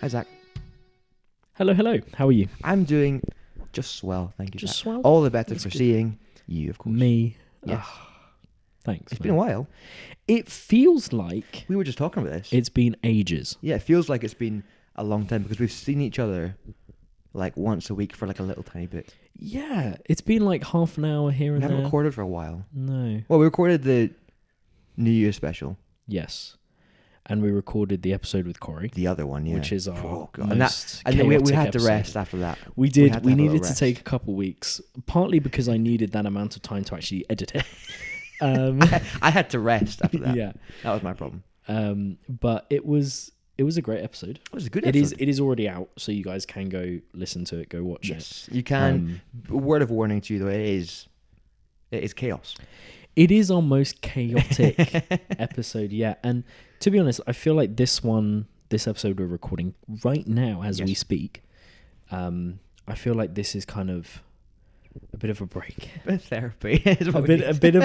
Hi, Zach. Hello. How are you? I'm doing just swell, thank you, Just Zach. swell? All the better That's for good. seeing you, of course. Me. Yes. Thanks. It's been a while. It feels like We were just talking about this. it's been ages. Yeah, it feels like it's been a long time because we've seen each other like once a week for like a little tiny bit. Yeah, it's been like half an hour here We and haven't there. recorded for a while. No. Well, we recorded the New Year special. Yes. And we recorded the episode with Corey, The other one, yeah. which is our Oh, God. most And then we chaotic had to episode. rest after that. We had did. to We have a little needed to rest. take a couple weeks, partly because I needed that amount of time to actually edit it. I had to rest after that. Yeah. That was my problem. But it was a great episode. It was a good It episode. is already out, so you guys can go listen to it, go watch it. Yes, you can. Word of warning to you though, it is chaos. It is our most chaotic episode yet. And to be honest, I feel like this episode we're recording right now as we speak, I feel like this is kind of a bit of a break. A bit of therapy. Is what a we bit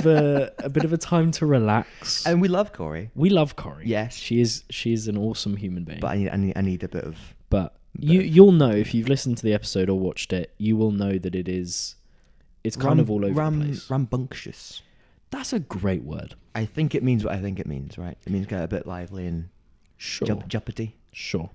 of a time to relax. And we love Corey. We love Corey. Yes. She is an awesome human being. But I need a bit of... But you'll know if you've listened to the episode or watched it, you will know that it's kind of all over the place. Rambunctious. That's a great word. I think it means what I think it means, right? It means get a bit lively and Sure. jumpity. Sure.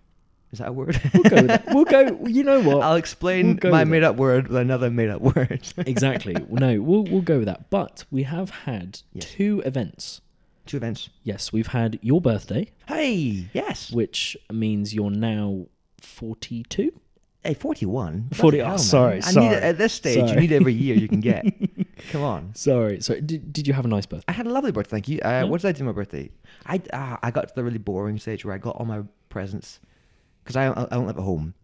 Is that a word? We'll go with that. We'll go. You know what? I'll explain We'll go my with it. made-up word with another made-up word. Exactly. No, we'll go with that. But we have had Yes. 2 events. 2 events. Yes, we've had your birthday, Hey, yes. which means you're now 42. Hey, 41. 40 Bloody hell, man. sorry. I need it at this stage. You Sorry. need every year you can get. Come on. Sorry. Did you have a nice birthday? I had a lovely birthday, thank you. What did I do on my birthday? I got to the really boring stage where I got all my presents because I don't live at home.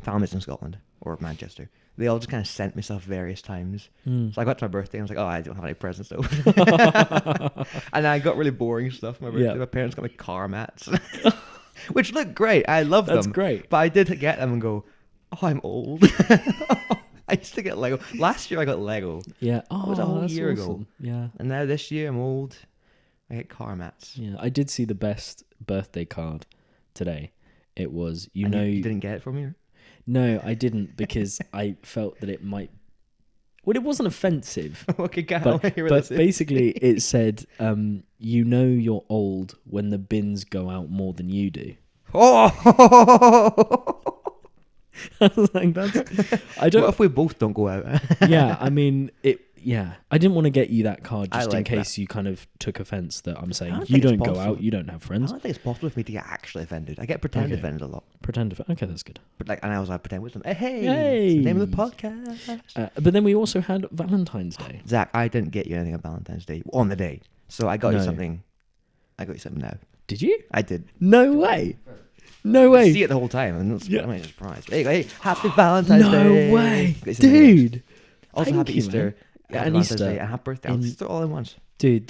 Family's in Scotland or Manchester. They all just kind of sent me stuff various times. So I got to my birthday and I was like, oh, I don't have any presents though. And I got really boring stuff for my birthday. Yeah. My parents got me car mats, which look great. I love That's them. great. But I did get them and go, oh, I'm old. I used to get Lego. Last year I got Lego. Yeah. That was a whole that's year ago. awesome. Yeah. And now this year I'm old. I get car mats. Yeah. I did see the best birthday card today. It was, you And know, you didn't get it from me? No, I didn't because I felt that it might. Well, it wasn't offensive, Okay, go but, on. Hear what but this is. basically it said, you know you're old when the bins go out more than you do. Oh! I was like, that's. I What don't. if we both don't go out? Yeah, I mean it. Yeah, I didn't want to get you that card I just in like case you kind of took offense that I'm saying I don't you think it's don't go possible. out, you don't have I friends. don't think it's possible for me to get actually offended. I get pretend Okay. offended a lot. Pretend. Okay, that's good. But like, and I also have pretend wisdom. Hey! Hey! It's the name of the podcast. But then we also had Valentine's Day. Zach, I didn't get you anything on Valentine's Day on the day. So I got you No. something. I got you something now. Did you? I did. No way. No You way. see it the whole time, and it's Yeah. I'm surprised. Hey, hey, happy Valentine's Day! No way, Got you something new. dude. Also, Thank happy you, Easter. man. Yeah, Happy and Valentine's Easter. Day, and happy birthday. In- Easter all in once. Dude,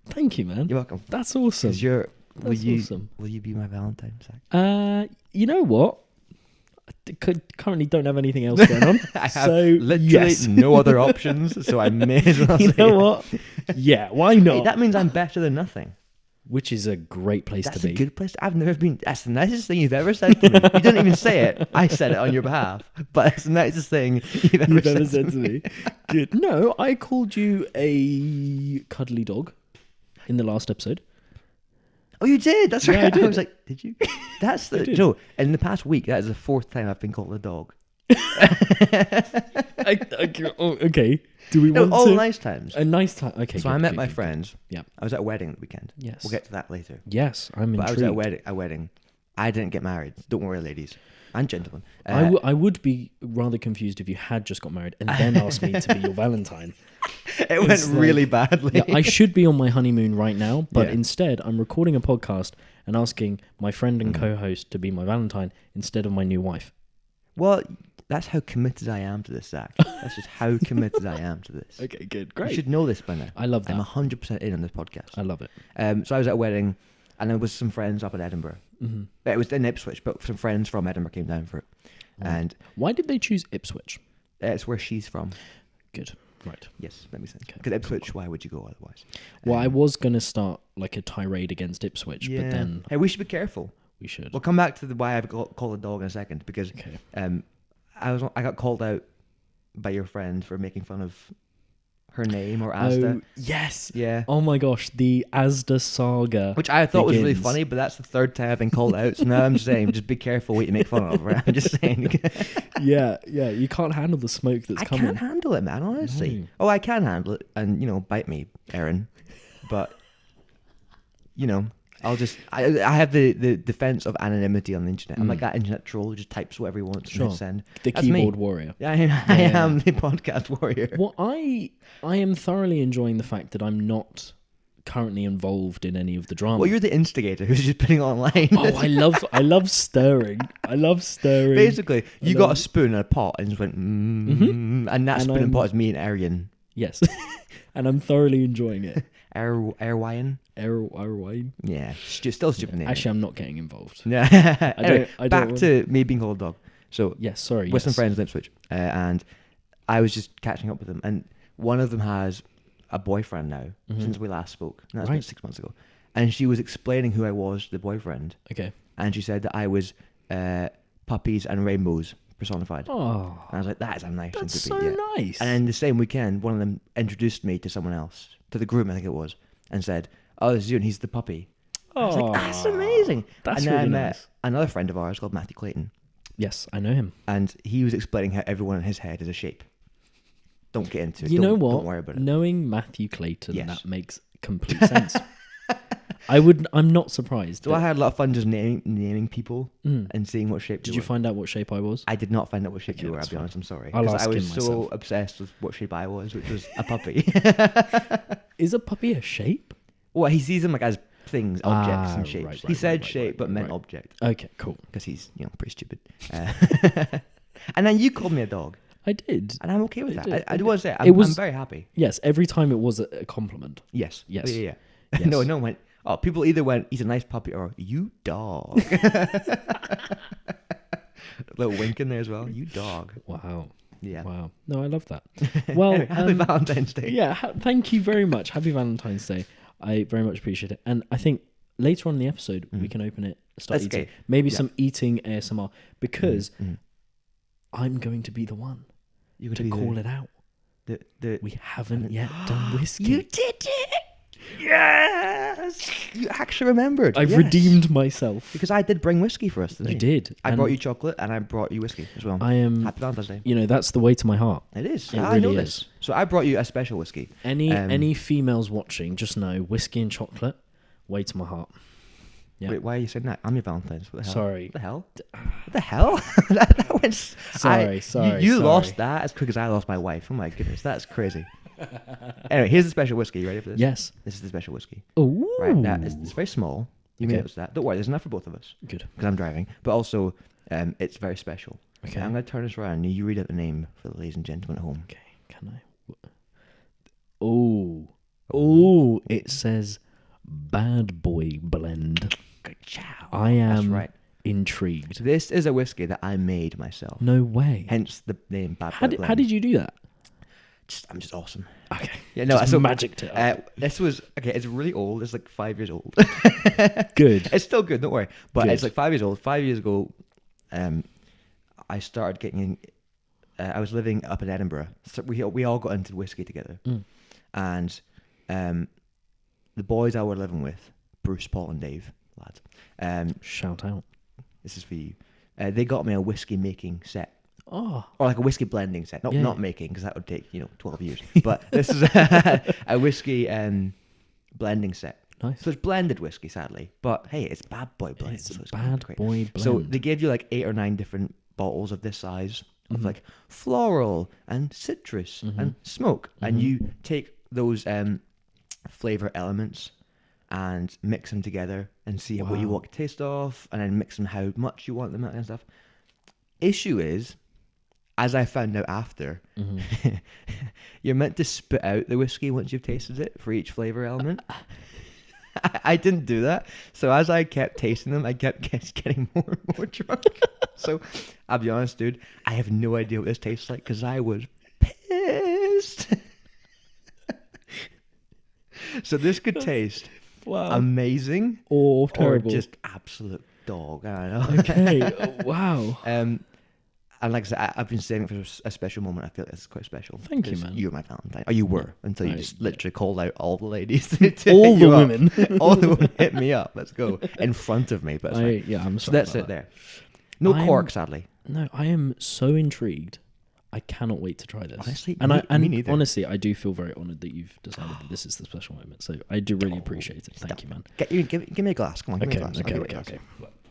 thank you, man. You're welcome. That's awesome. Because will That's you awesome. will you be my Valentine, Zach? You know what? Currently don't have anything else going on. I have so, literally yes. no other options, so I may as well. You say know it. what? Yeah, why not? Hey, that means I'm better than nothing. Which is a great place That's to be. a good place. I've never been. That's the nicest thing you've ever said to me. You didn't even say it. I said it on your behalf. But it's the nicest thing you've ever said to me. Good. No, I called you a cuddly dog in the last episode. Oh, you did. That's Yeah, right. I did. was like, did you? That's the did. no. In the past week, that is the 4th time I've been called a dog. Okay. Do we No, want all to? nice times. A nice time. Okay. So good, I met good, my good, friends. Yeah. I was at a wedding the weekend. Yes. We'll get to that later. Yes, I'm But I intrigued. was at a wedding. I didn't get married. Don't worry, ladies and gentlemen. I would be rather confused if you had just got married and then asked me to be your Valentine. It went It's like- really badly. Yeah, I should be on my honeymoon right now, but Yeah. instead I'm recording a podcast and asking my friend and Mhm. co-host to be my Valentine instead of my new wife. Well, that's how committed I am to this, Zach. That's just how committed I am to this. Okay, good, You should know this by now. I love that. I'm 100% in on this podcast. I love it. So I was at a wedding, and there was some friends up in Edinburgh. Mm-hmm. It was in Ipswich, but some friends from Edinburgh came down for it. And Why did they choose Ipswich? it's where she's from. Good. Right. Yes, that makes sense. Okay, Because Ipswich, why would you go otherwise? Well, I was going to start like a tirade against Ipswich, but then Hey, we should be careful. We should. We'll come back to why I've called a dog in a second, because I got called out by your friend for making fun of her name, or Asda. Oh, yes. Yeah. Oh my gosh, the Asda saga. Which I thought was really begins. funny, but that's the third time I've been called out. So now I'm just saying, just be careful what you make fun of, right? I'm just saying. Yeah. You can't handle the smoke that's coming. I can't handle it, man, honestly. No. Oh, I can handle it, and, bite me, Aaron. But, I have the defense of anonymity on the internet. I'm like that internet troll who just types whatever he wants and hit send. The That's keyboard me. warrior. Yeah, I am the podcast warrior. Well, I am thoroughly enjoying the fact that I'm not currently involved in any of the drama. Well, you're the instigator who's just putting it online. Oh, I love stirring. I love stirring. Basically, you got a spoon and a pot and just went, and that spoon and pot is me and Arian. Yes. And I'm thoroughly enjoying it. Erwine? Erwine? Yeah, still stupid name. Actually, I'm not getting involved. Yeah. Anyway, I back don't to me being called a dog. So, yes, sorry. with some friends in Ipswich, and I was just catching up with them, and one of them has a boyfriend now since we last spoke. That's about 6 months ago. And she was explaining who I was, the boyfriend. Okay. And she said that I was puppies and rainbows personified. Oh. And I was like, that is a nice thing That's to so be. Yeah. nice. And then the same weekend, one of them introduced me to someone else, to the groom, I think it was, and said, "Oh, this is you, and he's the puppy." I was like, "That's amazing." That's and then really I met nice. another friend of ours called Matthew Clayton, Yes, I know him. and he was explaining how everyone in his head is a shape. Don't get into it. You know what? Don't worry about it. Knowing Matthew Clayton, Yes. that makes complete sense. I'm not surprised. So I had a lot of fun just naming people and seeing what shape. Did you find out what shape I was? I did not find out what shape Okay, you were. I'll that's be fine. honest. I'm sorry. I'll 'Cause ask I was him so myself. obsessed with what shape I was, which was a puppy. Is a puppy a shape? Well, he sees them like as things, objects, and shapes. right, He said right, shape, but meant right. object Okay, cool. because he's pretty stupid. And then you called me a dog, I did. and I'm okay with that. did, I I do did. want to say It was- I'm very happy. Yes, every time it was a compliment. Yes. Yes. Oh, yeah. Yes. No one went. Oh, people either went, "He's a nice puppy," or "You dog." Little wink in there as well. You dog. Wow. Yeah. Wow. No, I love that. Well, Anyway, happy Valentine's Day. yeah, thank you very much. Happy Valentine's Day. I very much appreciate it. And I think later on in the episode, we can open it, start Let's eating. go. Maybe Yeah. some eating ASMR, because I'm going to be the one You're to going to call it out. The We haven't yet done whiskey. You did it! Yes! You actually remembered. I've Yes. redeemed myself. Because I did bring whiskey for us today. You did. I And brought you chocolate and I brought you whiskey as well. I am, Happy Valentine's Day. that's the way to my heart. It is. It I know really this. is. So I brought you a special whiskey. Any females watching, just know whiskey and chocolate, way to my heart. Yeah. Wait, why are you saying that? I'm your Valentine's. What the hell? Sorry. What the hell? What the hell? that went. Sorry, You sorry. lost that as quick as I lost my wife. Oh my goodness, that's crazy. Anyway, here's the special whiskey. You ready for this? Yes. This is the special whiskey. Ooh. Right. Now it's very small. You may Okay. notice that. Don't worry. There's enough for both of us Good. because I'm driving. But also, it's very special. Okay. I'm going to turn this around and you read out the name for the ladies and gentlemen at home. Okay. Can I? Oh, it says Bad Boy Blend. I That's am right. intrigued. This is a whiskey that I made myself. No way. Hence the name Bad Boy How Blend. did you do that? I'm just awesome. Okay. Yeah, no, Just so magicked it up. this was okay. It's really old. It's like 5 years old. Good. It's still good. Don't worry. But Good. it's like 5 years old. 5 years ago, I started getting in. I was living up in Edinburgh. So we all got into whiskey together, and the boys I were living with, Bruce, Paul, and Dave, lads. Shout out. This is for you. They got me a whiskey making set. Oh. Or like a whiskey blending set, not Yeah. making, because that would take 12 years. But this is a whiskey blending set. Nice. So it's blended whiskey, sadly, but hey, it's Bad Boy Blend. It's so it's Bad great. Boy Blend. So they gave you like 8 or 9 different bottles of this size of like floral and citrus and smoke, and you take those flavor elements and mix them together and see what you Wow. want to taste of, and then mix them how much you want them and stuff. Issue is, as I found out after, you're meant to spit out the whiskey once you've tasted it for each flavor element. I didn't do that. So as I kept tasting them, I kept getting more and more drunk. So I'll be honest, dude, I have no idea what this tastes like because I was pissed. So this could taste Wow. amazing Or or terrible. just absolute dog. I don't know. Okay. Oh, wow. And like I said, I've been saving it for a special moment. I feel like it's quite special. Thank you, 'cause man. You're my Valentine. Or you were, until you I- just literally called out all the ladies. All the women. All the women hit me up. Let's go. In front of me. But it's fine. Yeah, I'm So sorry. that's about it that. there. No I'm- cork, sadly. No, I am so intrigued. I cannot wait to try this. Honestly, and me neither. honestly, I do feel very honoured that you've decided that this is the special moment. So I do really appreciate it. Thank you, man. Give me a glass. Come on, give me a glass. I'll give you a glass. Okay.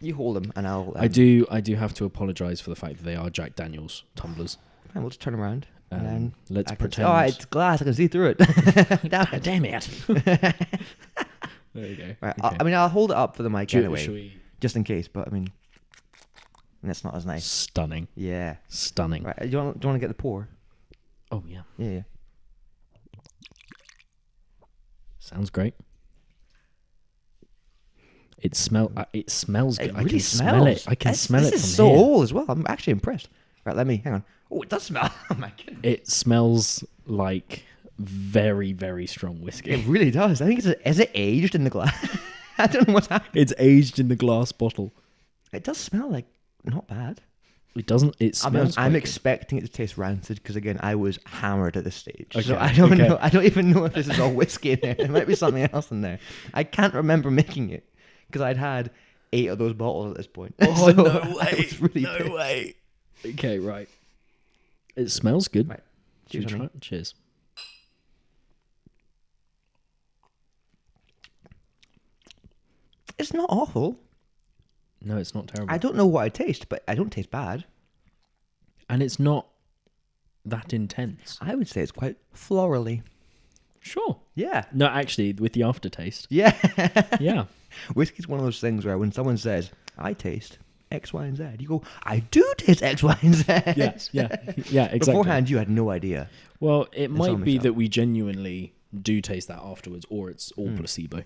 You hold them, and I'll. I do have to apologise for the fact that they are Jack Daniels tumblers. And we'll just turn around. And then Let's I can pretend. oh, it's glass. I can see through it. Damn it! There you go. Right. Okay. I mean, I'll hold it up for the mic anyway, Should we? just in case. But I mean, that's not as nice. Stunning. Yeah. Stunning. Right. Do you want to get the pour? Oh yeah. Yeah. Sounds great. It smells good. It I really can smells. smell it. I can smell it This from is so here. old as well. I'm actually impressed. Right. Hang on. Oh, it does smell. Oh my goodness. It smells like very, very strong whiskey. It really does. I think is it aged in the glass? I don't know what's happening. It's aged in the glass bottle. It does smell like not bad. It doesn't. It smells. I'm quite expecting it to taste rancid because again, I was hammered at this stage. Okay, So I don't okay. know. I don't even know if this is all whiskey in there. There might be something else in there. I can't remember making it because I'd had 8 of those bottles at this point. Oh So no I way! was really No pissed. way! Okay, right. It smells good. Right. Should we Cheers, try honey. it? Cheers. It's not awful. No, it's not terrible. I don't know what I taste, but I don't taste bad. And it's not that intense. I would say it's quite florally. Sure. Yeah. No, actually, with the aftertaste. Yeah. Yeah. Whiskey's one of those things where when someone says, I taste X, Y, and Z, you go, I do taste X, Y, and Z. Yeah, exactly. Beforehand, you had no idea. Well, it might on be myself. that we genuinely do taste that afterwards, or it's all placebo.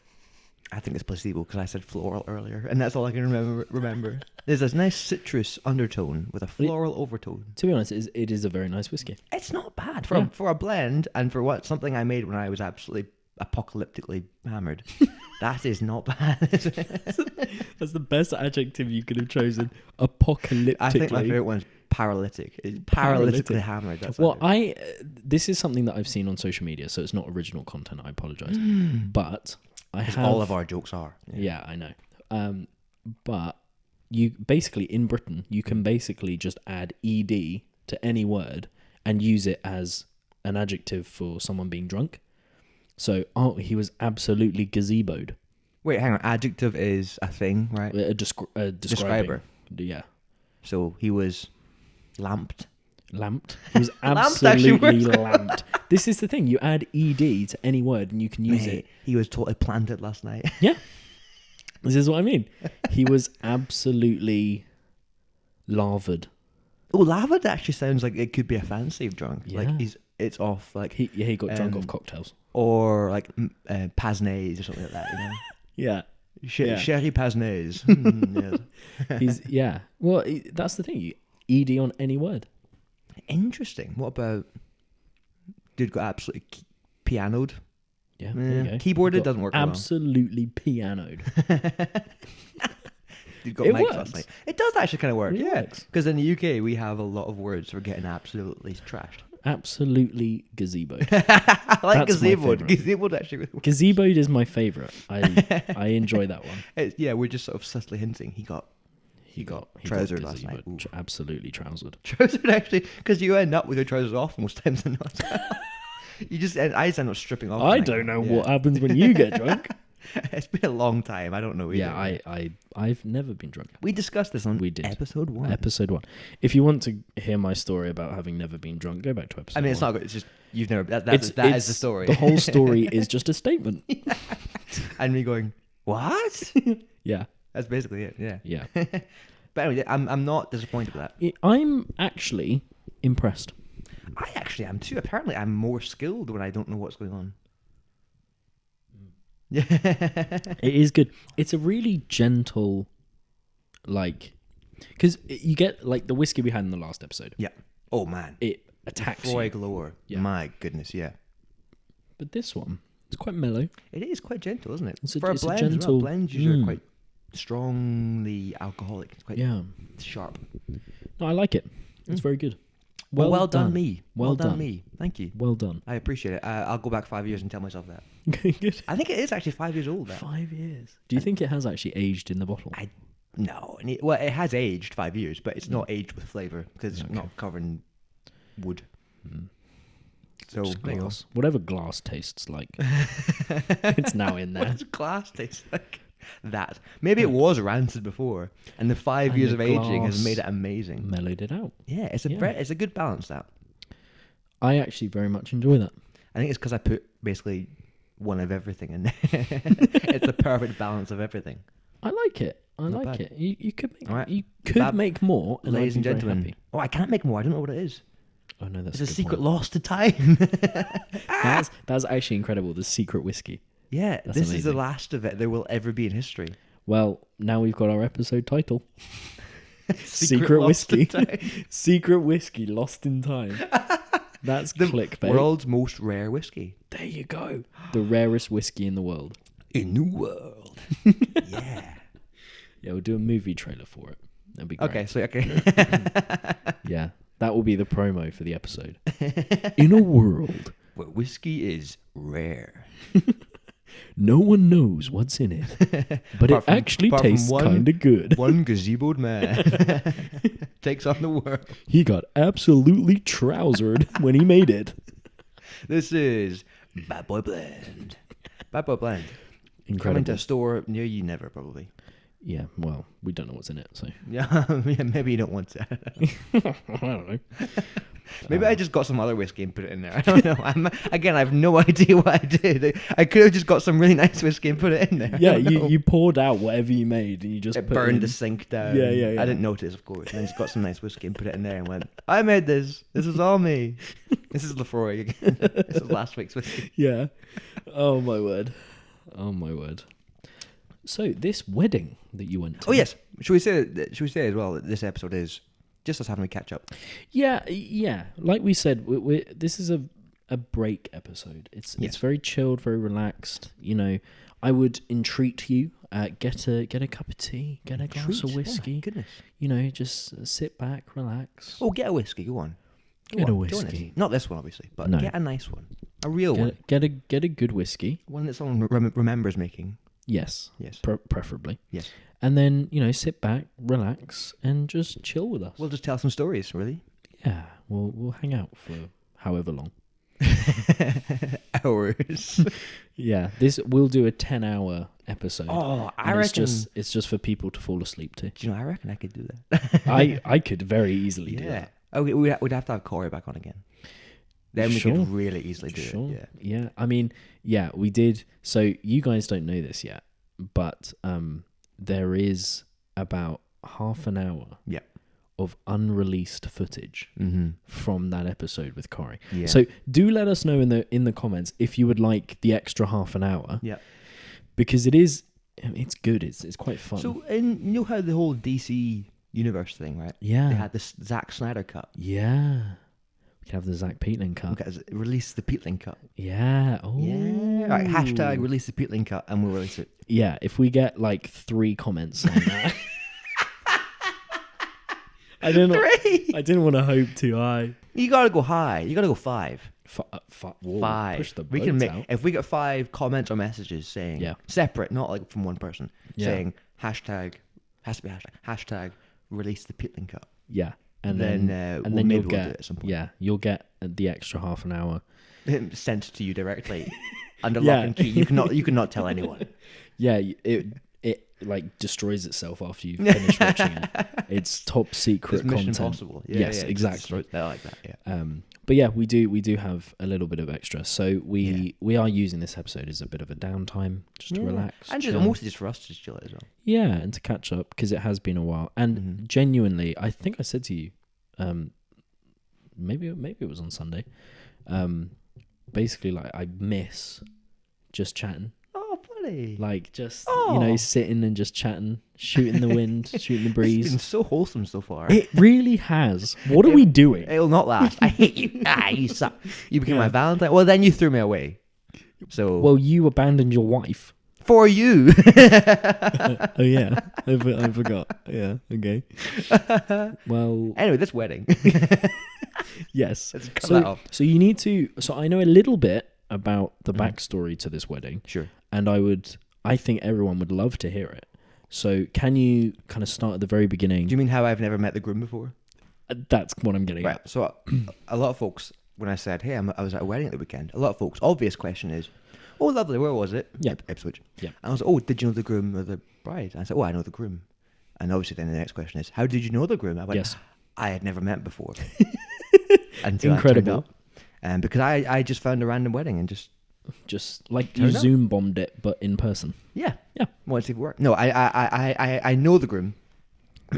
I think it's placebo because I said floral earlier, and that's all I can remember. There's this nice citrus undertone with a floral overtone. To be honest, it is a very nice whiskey. It's not bad for a blend, and for something I made when I was absolutely apocalyptically hammered. That is not bad. That's the best adjective you could have chosen. Apocalyptically. I think my favorite one's paralytic. It's paralytically hammered. That's Well, this is something that I've seen on social media, so it's not original content. I apologize, but I have all of our jokes are. Yeah, I know. But you basically in Britain, you can basically just add ed to any word and use it as an adjective for someone being drunk. So, he was absolutely gazeboed. Wait, hang on. Adjective is a thing, right? A describing. Describer. Yeah. So he was lamped. Lamped. He was Lamped actually absolutely works. lamped. This is the thing. You add ed to any word and you can use it. He was totally planted last night. Yeah. This is what I mean. He was absolutely lavaed. Oh, lavad actually sounds like it could be a fancy drunk. Yeah. Like it's off like He got drunk off Um, cocktails. or like pasnays or something like that. You know, Yeah. Yeah. sherry pasnays. Yes. Well, that's the thing. You ed on any word. Interesting. What about dude got absolutely pianoed? Yeah. There you go. Keyboarded Got doesn't work well. absolutely pianoed. Dude got It mic'd works. last night. It does actually kind of work. It Yeah, works. because in the UK we have a lot of words for getting absolutely trashed. Absolutely gazeboed. I like That's my gazeboed. favourite. Gazeboed actually really works. Gazeboed is my favourite. I enjoy that one. Yeah, we're just sort of subtly hinting he got trousered last night. gazeboed. Absolutely trousered. trousered actually, because you end up with your trousers off most times than not. I just end up stripping off. I and don't know yeah. what happens when you get drunk. It's been a long time. I don't know either. Yeah, I've never been drunk. We discussed this on We did. episode 1. Episode 1. If you want to hear my story about having never been drunk, go back to episode 1. I mean, it's not good. It's just you've never. That is the story. The whole story is just a statement. And me going, what? Yeah. That's basically it. Yeah. Yeah. But anyway, I'm not disappointed with that. I'm actually impressed. I actually am too. Apparently, I'm more skilled when I don't know what's going on. Yeah. It is good. It's a really gentle, like, because you get like the whiskey we had in the last episode. Yeah. Oh man. It attacks Froy you. galore. Yeah. My goodness. Yeah. But this one, it's quite mellow. It is quite gentle, isn't it? It's a- For a it's a blend as well. gentle- Blends usually are quite strongly alcoholic. It's quite sharp. No, I like it. It's very good. Well done, me. Well done, me. Thank you. Well done. I appreciate it. I'll go back 5 years and tell myself that. Good. I think it is actually 5 years old. That. 5 years. Do you think it has actually aged in the bottle? No. It has aged 5 years, but it's not aged with flavour because it's not covered in wood. So glass. Whatever glass tastes like, it's now in there. What does glass taste like? That. Maybe it was rancid before, and the 5 years of aging has made it amazing. Mellowed it out. Yeah, it's a good balance, that. I actually very much enjoy that. I think it's because I put basically one of everything in there. It's the perfect balance of everything. I like it. Not bad. It. You could make Right. you could make more, and ladies and gentlemen. Happy. Oh, I can't make more. I don't know what it is. Oh no, that's it's a secret point. lost to time. That's actually incredible. The secret whiskey. Yeah, That's this amazing. is the last of it there will ever be in history. Well, now we've got our episode title. Secret Whiskey. Lost in Time. Secret Whiskey Lost in Time. That's The clickbait. world's most rare whiskey. There you go. The rarest whiskey in the world. In the world. Yeah. Yeah, we'll do a movie trailer for it. That'd be great. Okay. Yeah, that will be the promo for the episode. In a world where whiskey is rare. No one knows what's in it, but it actually tastes kind of good. One gazeboed man takes on the world. He got absolutely trousered when he made it. This is Bad Boy Blend. Bad Boy Blend. Incredible. Coming to a store near you never, probably. Yeah, well, we don't know what's in it, so. Yeah, maybe you don't want to. I don't know. Maybe I just got some other whiskey and put it in there. I don't know. I have no idea what I did. I could have just got some really nice whiskey and put it in there. Yeah, you poured out whatever you made and you just put burned it in. the sink down. Yeah. I didn't notice, of course. And I just got some nice whiskey and put it in there and went, I made this. This is all me. This is Lefroy again. This is last week's whiskey. Yeah. Oh, my word. So, this wedding that you went to. Oh, yes. Should we say as well that this episode is just us having a catch up? Yeah. Like we said, this is a break episode. It's very chilled, very relaxed. You know, I would entreat you, get a cup of tea, get a glass of whiskey. Oh, my goodness. You know, just sit back, relax. Oh, get a whiskey. Go on. Get a whiskey. Not this one, obviously, but get a nice one. A real one. Get a good whiskey. One that someone remembers making. Yes. Preferably. Yes. And then, you know, sit back, relax, and just chill with us. We'll just tell some stories, really. Yeah. We'll hang out for however long. Hours. Yeah. We'll do a 10-hour episode. Oh, I reckon it's just for people to fall asleep to. Do you know? I reckon I could do that. I could very easily do that. Oh, we'd have to have Corey back on again. Then we could really easily do it. Yeah. I mean, yeah, we did. So you guys don't know this yet, but there is about half an hour of unreleased footage from that episode with Corey. Yeah. So do let us know in the comments if you would like the extra half an hour. Yeah. Because it's good. It's quite fun. So you know how the whole DC universe thing, right? Yeah. They had this Zack Snyder cut. Yeah. We could have the Zach Peatling cut. Release the Peatling cut. Yeah. Oh. Yeah. Right, hashtag release the Peatling cut and we'll release it. Yeah. If we get like 3 comments on that. I didn't want to hope too high. You gotta go high. You gotta go 5. Whoa, 5. Push the we can make out. If we get 5 comments or messages saying separate, not like from one person, saying hashtag release the Peatling cut. Yeah. And then you'll get do it at some point. Yeah, you'll get the extra half an hour sent to you directly under lock and key. You cannot tell anyone. Yeah, it like destroys itself after you've finished watching it. It's top secret It's Mission content. Impossible. Yes, exactly. I like that. Yeah. But yeah, we do have a little bit of extra. So we are using this episode as a bit of a downtime, just to relax, and mostly just for us to just chill it as well. Yeah, and to catch up because it has been a while. And genuinely, I think I said to you, maybe it was on Sunday. Basically, like I miss just chatting. Oh, buddy! Like just sitting and just chatting, shooting the wind, shooting the breeze. It's been so wholesome so far. It really has. What are we doing? It'll not last. I hate you. You suck. You became my Valentine. Well, then you threw me away. So well, you abandoned your wife. For you. Oh yeah, I forgot. Yeah, okay. Well, anyway, this wedding. yes. Let's cut that off. So you need to. So I know a little bit about the backstory to this wedding. Sure. And I think everyone would love to hear it. So can you kind of start at the very beginning? Do you mean how I've never met the groom before? That's what I'm getting Right. at. So a lot of folks, when I said, hey, I was at a wedding at the weekend, a lot of folks, obvious question is, oh, lovely, where was it? Yeah. Ipswich. Yeah. And I was like, oh, did you know the groom or the bride? And I said, oh, I know the groom. And obviously then the next question is, how did you know the groom? I went, Yes. I had never met before. Until Incredible. I turned up. Because I just found a random wedding and just like you Turn up. Zoom bombed it, but in person. yeah. Yeah. Wanted to see if it worked. No, I know the groom.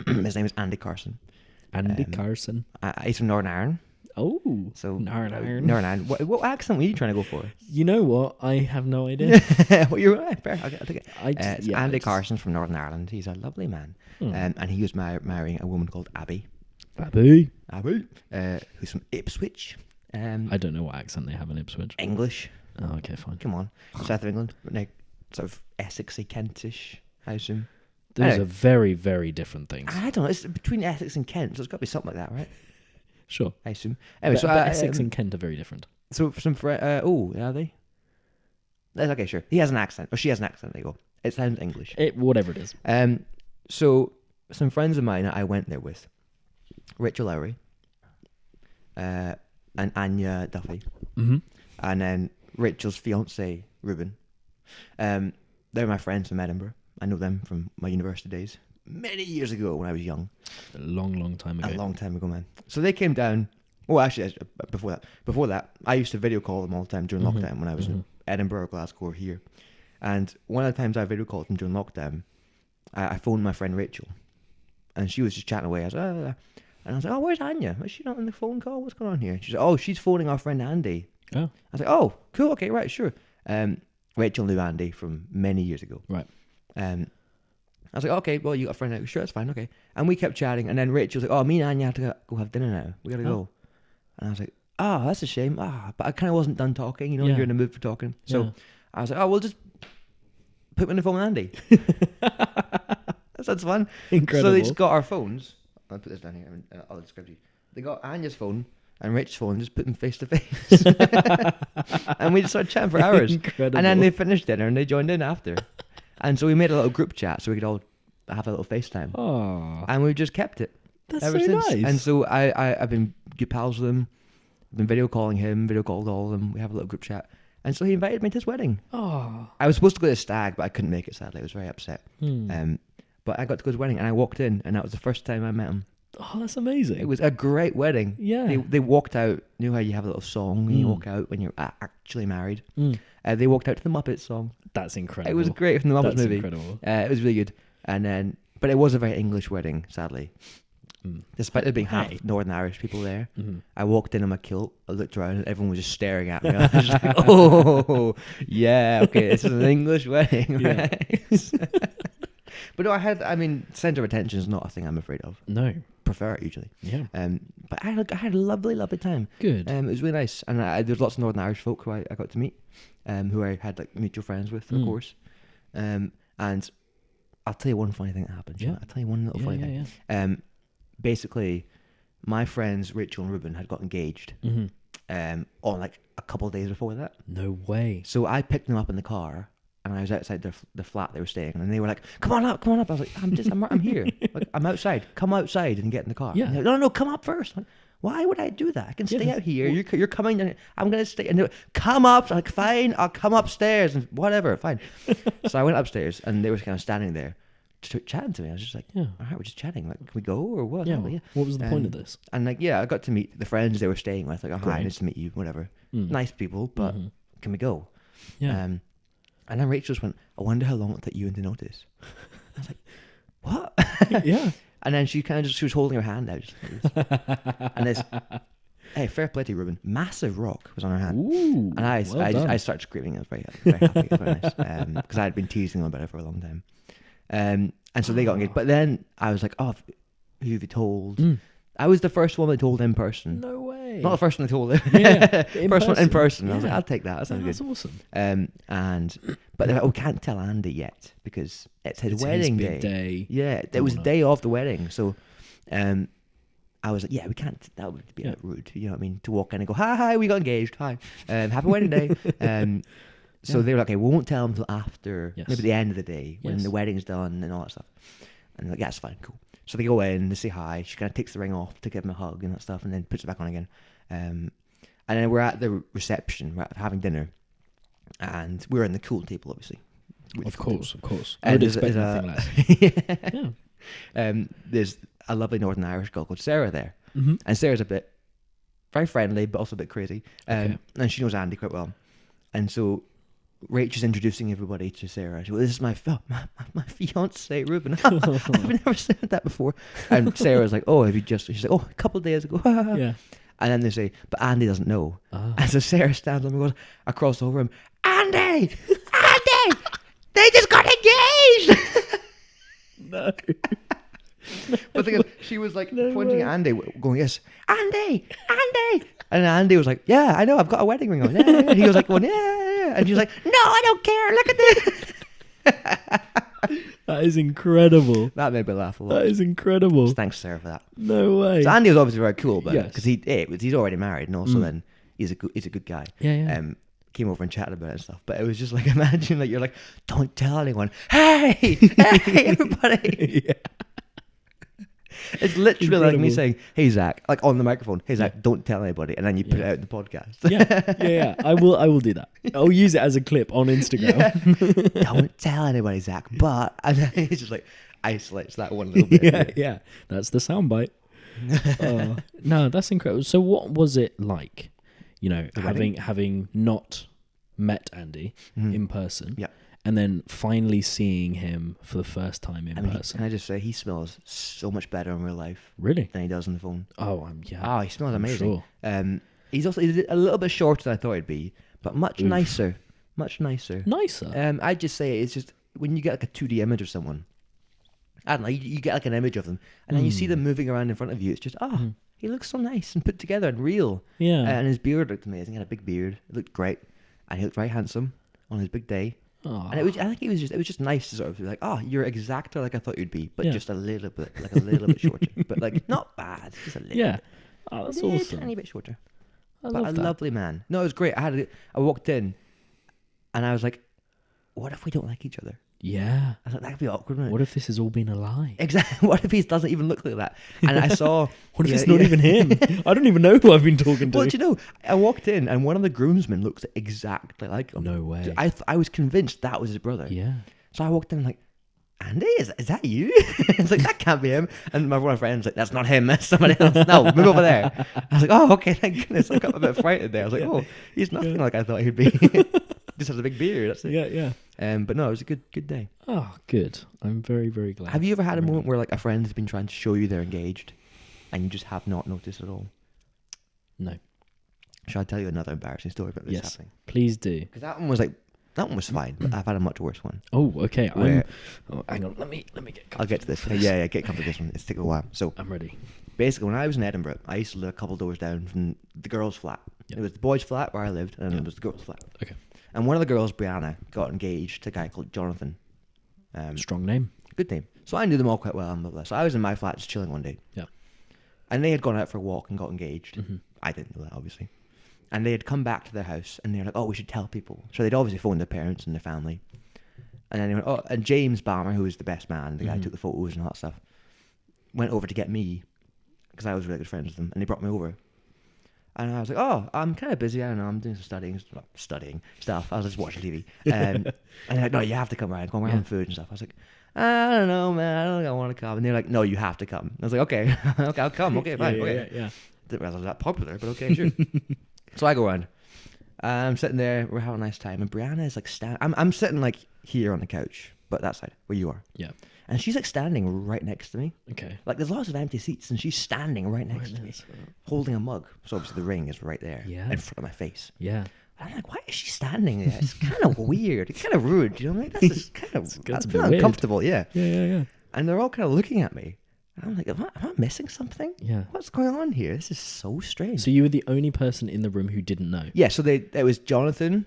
His name is Andy Carson. Andy Carson. He's from Northern Ireland. Oh, So Northern Ireland. Northern Ireland. What accent were you trying to go for? You know what? I have no idea. Well, you're right. Fair. I'll take it. It's yeah, Andy Carson's from Northern Ireland. He's a lovely man. And he was marrying a woman called Abby. Abby. Who's from Ipswich. I don't know what accent they have in Ipswich. English. Oh, okay, fine. Come on. South of England. Like, sort of Essexy, Kentish, I assume. Those are very, very different things. I don't know. It's between Essex and Kent, so it's got to be something like that, right? Sure. I assume. Anyway, But Essex and Kent are very different. So some are they? Okay, sure. He has an accent, or she has an accent. There you go. It sounds English. Whatever it is. So some friends of mine I went there with, Rachel Lowry, and Anya Duffy, Mm-hmm. and then Rachel's fiance Ruben. They're my friends from Edinburgh. I know them from my university days, many years ago when I was young. A long, long time ago. A long time ago, man. So they came down. Well, actually, before that, I used to video call them all the time during lockdown when I was in Edinburgh, Glasgow, or here. And one of the times I video called them during lockdown, I phoned my friend Rachel, and she was just chatting away. I was and I was like, oh, where's Anya? Is she not on the phone call? What's going on here? She said, oh, she's phoning our friend Andy. Oh. I was like, oh, cool, okay, right, sure. Rachel knew Andy from many years ago. Right. I was like, okay, well, you got a friend out. Sure, that's fine, okay. And we kept chatting, and then Rachel was like, oh, me and Anya have to go have dinner now. We got to go. And I was like, oh, that's a shame. But I kind of wasn't done talking, you know, you're in the mood for talking. So I was like, oh, we'll just put me on the phone with Andy. That sounds fun. Incredible. So they just got our phones. I'll put this down here and I'll describe to you. They got Anya's phone and Rachel's phone, just put them face to face. And we just started chatting for hours. Incredible. And then they finished dinner and they joined in after. And so we made a little group chat so we could all have a little FaceTime. Oh, And we've just kept it that's ever so since. nice. And so I've been good pals with him. I've been video calling him, video called all of them. We have a little group chat. And so he invited me to his wedding. Oh. I was supposed to go to the stag, but I couldn't make it, sadly. I was very upset. But I got to go to his wedding, and I walked in, and that was the first time I met him. Oh, that's amazing. It was a great wedding. Yeah. They walked out. You know how you have a little song when you walk out when you're actually married? They walked out to the Muppets song. That's incredible. It was great from the Muppets That's movie. incredible. It was really good. But it was a very English wedding, sadly. Despite there being half Northern Irish people there, I walked in my kilt, I looked around, and everyone was just staring at me. I was just like, oh, yeah, okay, this is an English wedding, right? But no, center of attention is not a thing I'm afraid of. No. Prefer it usually. Yeah. But I had a lovely, lovely time. Good. It was really nice. And there's lots of Northern Irish folk who I got to meet, who I had like mutual friends with, of course. And I'll tell you one funny thing that happened. Yeah. I'll tell you one little funny thing. Yeah. Basically, my friends Rachel and Ruben had got engaged on like a couple of days before that. No way. So I picked them up in the car, and I was outside the flat they were staying in, and they were like, "Come on up." I was like, "I'm here. Like, I'm outside. Come outside and get in the car." Yeah. And like, no, come up first. Like, why would I do that? I can stay out here. You're coming down. I'm gonna stay. And come up. I'm like, fine. I'll come upstairs and whatever. Fine. So I went upstairs, and they were kind of standing there, chatting to me. I was just like, all right, we're just chatting. Like, can we go or what? Yeah. What was the point of this? And like, I got to meet the friends they were staying with. Like, oh, hi, nice to meet you. Whatever. Nice people, but can we go? Yeah. And then Rachel just went, I wonder how long it'll take you to notice. I was like, what? Yeah. And then she was holding her hand out. And this, hey, fair play to you, Ruben. Massive rock was on her hand. Ooh, and I started screaming. I was very, very happy. It was very nice. Because I had been teasing them about it for a long time. And so they got engaged. But then I was like, oh, who have you told? I was the first one they told in person. No way. way. Not the first one I told her. Yeah, first one in person. Yeah. I was like, I'll take that. That sounds That's good. awesome. But they're like, we can't tell Andy yet because it's his wedding big day. day. Yeah, it was the day of the wedding. So, I was like, yeah, we can't. That would be a bit rude, you know what I mean? To walk in and go, hi, we got engaged. Hi, happy wedding day. So they were like, okay, we won't tell them until after, maybe the end of the day when the wedding's done and all that stuff. And like, yeah, that's fine, cool. So they go in, they say hi. She kind of takes the ring off to give him a hug and that stuff, and then puts it back on again. And then we're at the reception, we're having dinner, and we're in the cool table, obviously. Really Of cool course, table. of course. And I would expect nothing less. Yeah. There's a lovely Northern Irish girl called Sarah there, Mm-hmm. and Sarah's very friendly, but also a bit crazy. And she knows Andy quite well, and so Rachel's introducing everybody to Sarah. She goes, this is my fiance, Ruben. I've never said that before. And Sarah's like, oh, have you just? She's like, oh, a couple of days ago. Yeah. And then they say, but Andy doesn't know. And so Sarah stands up and goes across the whole room, Andy, they just got engaged. No. But the thing is, she was like pointing at Andy, going, yes, Andy. And Andy was like, yeah, I know, I've got a wedding ring on. Yeah. And he was like, going, yeah. And she was like, no, I don't care. Look at this. That is incredible. That made me laugh a lot. That is incredible. Thanks, Sarah, for that. No way. So Andy was obviously very cool, but Yes. because he's already married, and also then he's a good guy. Yeah. Came over and chatted about it and stuff. But it was just like, imagine like you're like, don't tell anyone. Hey, everybody. Yeah. It's literally like me Incredible. saying, hey Zach, like on the microphone, hey Zach, don't tell anybody, and then you put it out in the podcast. Yeah. I will do that. I'll use it as a clip on Instagram. Don't tell anybody, Zach. But and then it's just like isolates that one little bit. Yeah. That's the soundbite. No, that's incredible. So what was it like? You know, having not met Andy in person. Yeah. And then finally seeing him for the first time in person. Can I just say, he smells so much better in real life Really? than he does on the phone. Oh, He smells amazing. Sure. He's a little bit shorter than I thought he'd be, but much nicer. Much nicer. Nicer? I'd just say it's just when you get like a 2D image of someone, I don't know, you get like an image of them, and then you see them moving around in front of you. It's just, he looks so nice and put together and real. Yeah. And his beard looked amazing. He had a big beard. It looked great, and he looked very handsome on his big day. Oh. And I think it was just nice to sort of be like, you're exactly like I thought you'd be, but just a little bit shorter, but like not bad, just a little. Yeah. bit. Oh, that's A awesome. tiny bit shorter. I But love a that. lovely man. No, it was great. I walked in, and I was like, what if we don't like each other? Yeah. I thought that'd be awkward, wouldn't it? What if this has all been a lie? Exactly. What if he doesn't even look like that? And I saw. What if it's not even him? I don't even know who I've been talking to. Well, do you know? I walked in, and one of the groomsmen looks exactly like him. No way. I was convinced that was his brother. Yeah. So I walked in, like, Andy, is that you? It's like, that can't be him. And one of my friends like, that's not him, that's somebody else. No, move over there. I was like, oh, okay, thank goodness. I got a bit frightened there. I was like, oh, he's nothing like I thought he'd be. Just has a big beard. That's it. Yeah. But no, it was a good day. Oh, good. I'm very, very glad. Have you ever had a moment where like a friend has been trying to show you they're engaged, and you just have not noticed at all? No. Shall I tell you another embarrassing story about this Yes. happening? Please do. Because that one was fine, but I've had a much worse one. Oh, okay. Where- Hang on. Let me get. I'll get to this. comfortable. Yeah, get comfortable with this one. It's taken a while. So I'm ready. basically, when I was in Edinburgh, I used to live a couple doors down from the girls' flat. Yep. It was the boys' flat where I lived, and Yep. it was the girls' flat. Okay. And one of the girls, Brianna, got engaged to a guy called Jonathan. Strong name. Good name. So I knew them all quite well. And blah, blah. So I was in my flat just chilling one day. Yeah. And they had gone out for a walk and got engaged. Mm-hmm. I didn't know that, obviously. And they had come back to their house, and they were like, oh, we should tell people. So they'd obviously phoned their parents and their family. And then they went, oh, and James Balmer, who was the best man, the guy who took the photos and all that stuff, went over to get me, because I was really good friends with them, and they brought me over. And I was like, oh, I'm kind of busy, I don't know, I'm doing some studying stuff. I was just watching TV. And they're like, no, you have to come around, we're having food and stuff. I was like, I don't know, man, I don't think I want to come. And they're like, no, you have to come. I was like, okay, okay, I'll come, okay, fine, okay. Yeah. Didn't realize I was that popular, but okay, sure. So I go around. I'm sitting there, we're having a nice time, and Brianna is like I'm sitting like here on the couch, but that side where you are. Yeah. And she's like standing right next to me. Okay. Like there's lots of empty seats, and she's standing right next to me, holding a mug. So obviously the ring is right there, Yeah. in front of my face. Yeah. And I'm like, why is she standing there? It's kind of weird. It's kind of rude. You know what I mean? That's just kind of Gets a I bit feel weird. uncomfortable. Yeah. Yeah. And they're all kind of looking at me, I'm like, am I missing something? Yeah. What's going on here? This is so strange. So you were the only person in the room who didn't know? Yeah, so it was Jonathan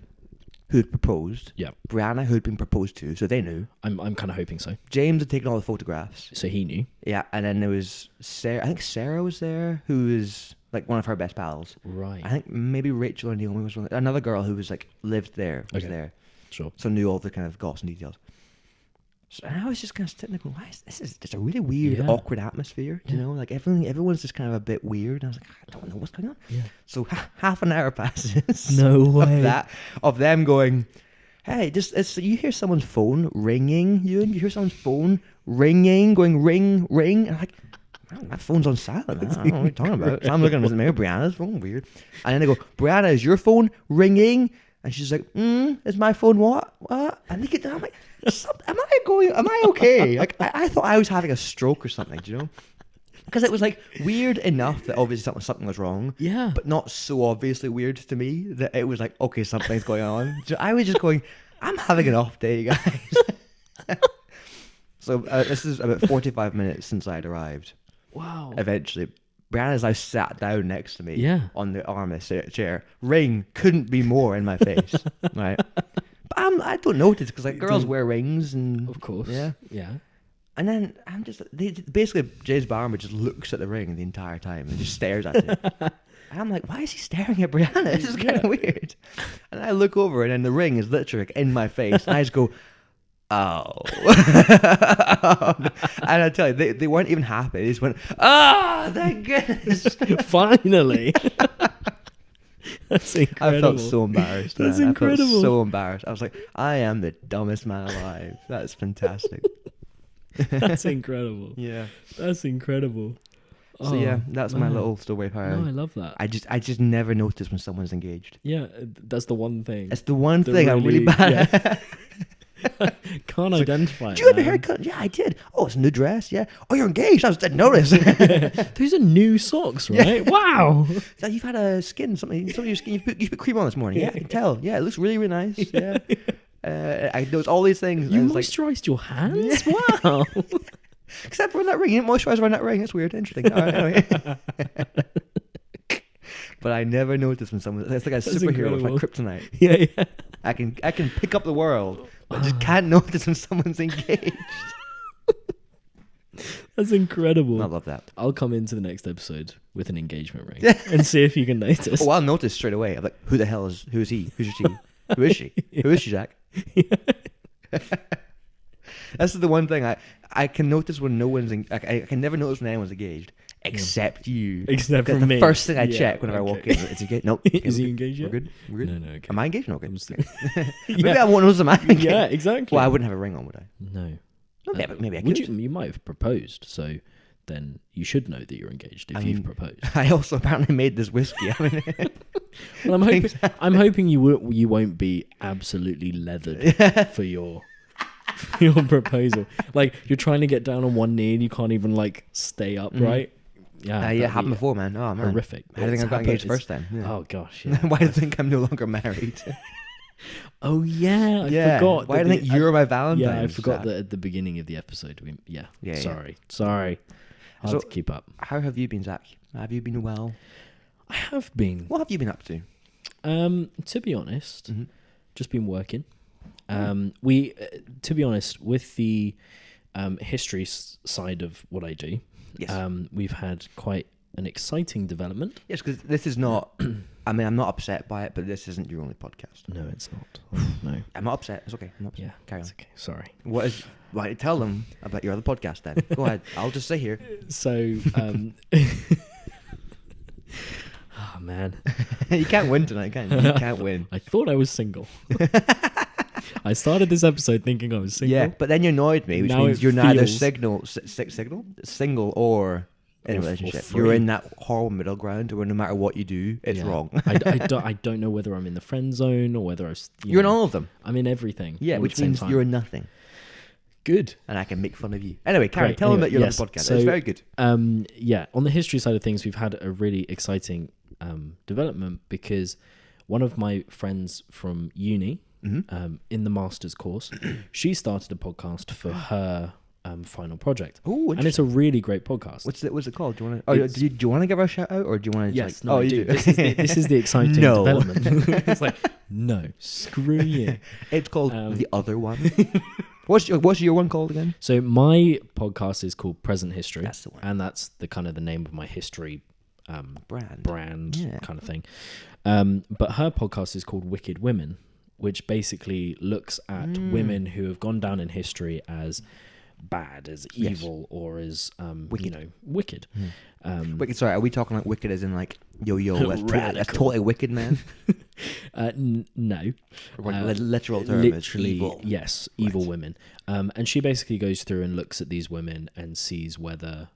who had proposed. Yeah. Brianna who had been proposed to, so they knew. I'm kind of hoping so. James had taken all the photographs. So he knew. Yeah, and then there was Sarah. I think Sarah was there, who is like one of her best pals. Right. I think maybe Rachel or Naomi was one. Another girl who was like lived there was there. Sure. So knew all the kind of gossip and details. So, and I was just kind of sitting there going, why is this is just a really weird, awkward atmosphere, you know? Like everyone's just kind of a bit weird. And I was like, I don't know what's going on. Yeah. So half an hour passes. No way. Of them going, hey, you hear someone's phone ringing, you hear someone's phone ringing, going ring, ring. And I'm like, oh, my phone's on silent. I don't know what you're talking about. So I'm looking at maybe Brianna's phone, weird. And then they go, Brianna, is your phone ringing? And she's like, is my phone what? And I'm like, am I okay? Like, I thought I was having a stroke or something, do you know? Because it was like weird enough that obviously something was wrong. Yeah. But not so obviously weird to me that it was like, okay, something's going on. So I was just going, I'm having an off day, guys. So this is about 45 minutes since I'd arrived. Wow. Eventually. Brianna's now sat down next to me on the armrest chair. Ring couldn't be more in my face, right? But I don't notice because like girls wear rings and of course, yeah. And then I'm just basically James Barber just looks at the ring the entire time and just stares at it. And I'm like, why is he staring at Brianna? This is kind of weird. And I look over and then the ring is literally like in my face, and I just go, oh. And I tell you, they weren't even happy. They just went, thank goodness. Finally. That's incredible. I felt so embarrassed. That's incredible. I felt so embarrassed. I was like, I am the dumbest man alive. That's fantastic. That's incredible. Yeah. That's incredible. So yeah, that's my little stowaway power. No, I love that. I just never notice when someone's engaged. Yeah, that's the one thing. It's the one thing I'm really bad at. Can't identify. Did you have a haircut? Yeah, I did. Oh, it's a new dress. Yeah. Oh, you're engaged. I just didn't notice. Those are new socks, right? Yeah. Wow. So you've had a skin something. Some of your skin. You put cream on this morning. Yeah, I can tell. Yeah, it looks really, really nice. Yeah. I noticed all these things. You moisturised your hands. Wow. Except for that ring. You didn't moisturise around that ring. That's weird. Interesting. All right, anyway. But I never noticed when someone. It's like a superhero with like kryptonite. Yeah. I can pick up the world, but just can't notice when someone's engaged. That's incredible. I love that. I'll come into the next episode with an engagement ring and see if you can notice. Oh, I'll notice straight away. I'm like, who is he? Who's she? Who is she? Who is she, Jack? That's the one thing I can notice when no one's I can never notice when anyone's engaged except you. Except for the me. First thing I check whenever I walk in is he engaged? Nope. Is he engaged yet? We're good. No. Okay. Am I engaged? No, okay. Maybe Maybe I won't notice I'm engaged. Yeah, exactly. Well, I wouldn't have a ring on, would I? No. Maybe I could. You might have proposed, so then you should know that you're engaged if you've proposed. I also apparently made this whiskey. Well, I'm hoping you won't be absolutely leathered for your proposal. Like you're trying to get down on one knee and you can't even like stay upright. Yeah, happened before, man. Oh man, horrific. I think I got engaged first then. Yeah. Oh gosh, yeah. Why do you think I'm no longer married? Oh yeah, I forgot. Why do you think you're my Valentine? Yeah, I forgot that at the beginning of the episode. Sorry. Hard to keep up. How have you been, Zach? Have you been well? I have been. What have you been up to? To be honest, just been working. To be honest, with the history side of what I do, yes. We've had quite an exciting development. Yes, because this is not. I mean, I'm not upset by it, but this isn't your only podcast. No, it's not. Oh, no, I'm not upset. It's okay. I'm not upset. Yeah, carry on. It's okay. Sorry. Why tell them about your other podcast then? Go ahead. I'll just sit here. So, oh man, you can't win tonight, can you? You can't win. I thought I was single. I started this episode thinking I was single. Yeah, but then you annoyed me, which means you're neither single or in a relationship. You're in that horrible middle ground where no matter what you do, it's wrong. I don't know whether I'm in the friend zone or whether you're in all of them. I'm in everything. Yeah, which means you're in nothing. Good. And I can make fun of you. Anyway, Karen, tell them about your other podcast. So, it's very good. On the history side of things, we've had a really exciting development because one of my friends from uni, in the master's course, she started a podcast for her final project. Oh, and it's a really great podcast. What's it called? Do you want to? Do you want to give her a shout out, or do you want to? Yes, no, I do. This is the exciting development. It's like, no, screw you. It's called The Other One. What's your one called again? So my podcast is called Present History. That's the one. And that's the kind of the name of my history brand kind of thing. But her podcast is called Wicked Women, which basically looks at women who have gone down in history as bad, as evil, or as wicked. Wicked. Wicked. Sorry, are we talking like wicked as in like that's totally wicked, man? No. Literal term. Literally, evil. yes, evil women. And she basically goes through and looks at these women and sees whether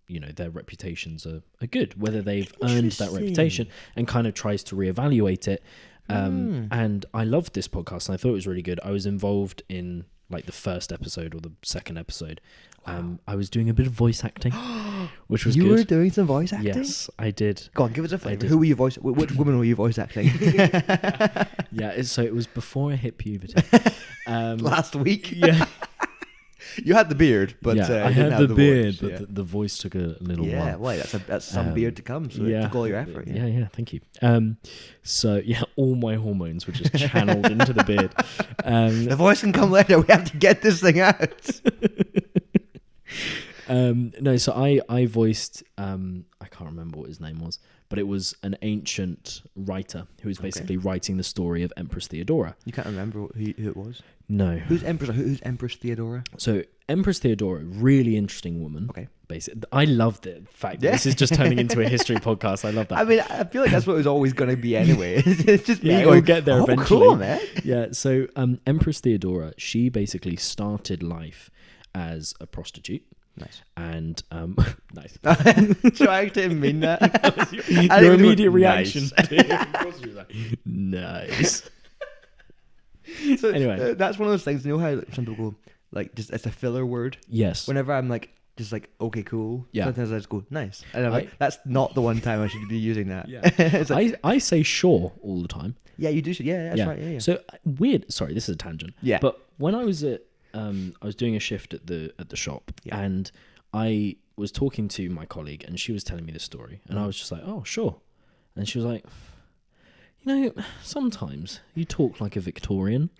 their reputations are good, whether they've earned that reputation, and kind of tries to reevaluate it. And I loved this podcast, and I thought it was really good. I was involved in like the first episode or the second episode. I was doing a bit of voice acting, which was good. You were doing some voice acting? Yes, I did. Go on, give us a flavour. Who were you voice? Which woman were you voice acting? Yeah, so it was before I hit puberty. Last week? Yeah. You had the beard, but I had the beard, voice, but the voice took a little while. Yeah, well, that's some beard to come, so it took all your effort. Yeah, thank you. So all my hormones were just channeled into the beard. The voice can come later. We have to get this thing out. No, so I voiced I can't remember what his name was, but it was an ancient writer who was basically writing the story of Empress Theodora. You can't remember who it was? No. Who's Empress Theodora? So Empress Theodora, really interesting woman. Okay. Basically, I love the fact that this is just turning into a history podcast. I love that. I mean, I feel like that's what it was always going to be anyway. It's just me going, we'll get there eventually. Cool, man. Yeah, so Empress Theodora, she basically started life as a prostitute. Nice. And nice. So I didn't mean that. Your immediate reaction. Nice. So anyway, that's one of those things. You know how some people go like just it's a filler word. Yes. Whenever I'm like just like okay, cool. Yeah. Sometimes I just go nice, and I'm like that's not the one time I should be using that. Yeah. Like, I say sure all the time. Yeah, you do. Yeah, that's right. Yeah. So weird. Sorry, this is a tangent. Yeah. But when I was at I was doing a shift at the shop, and I was talking to my colleague, and she was telling me this story, and I was just like, oh sure, and she was like, sometimes you talk like a Victorian.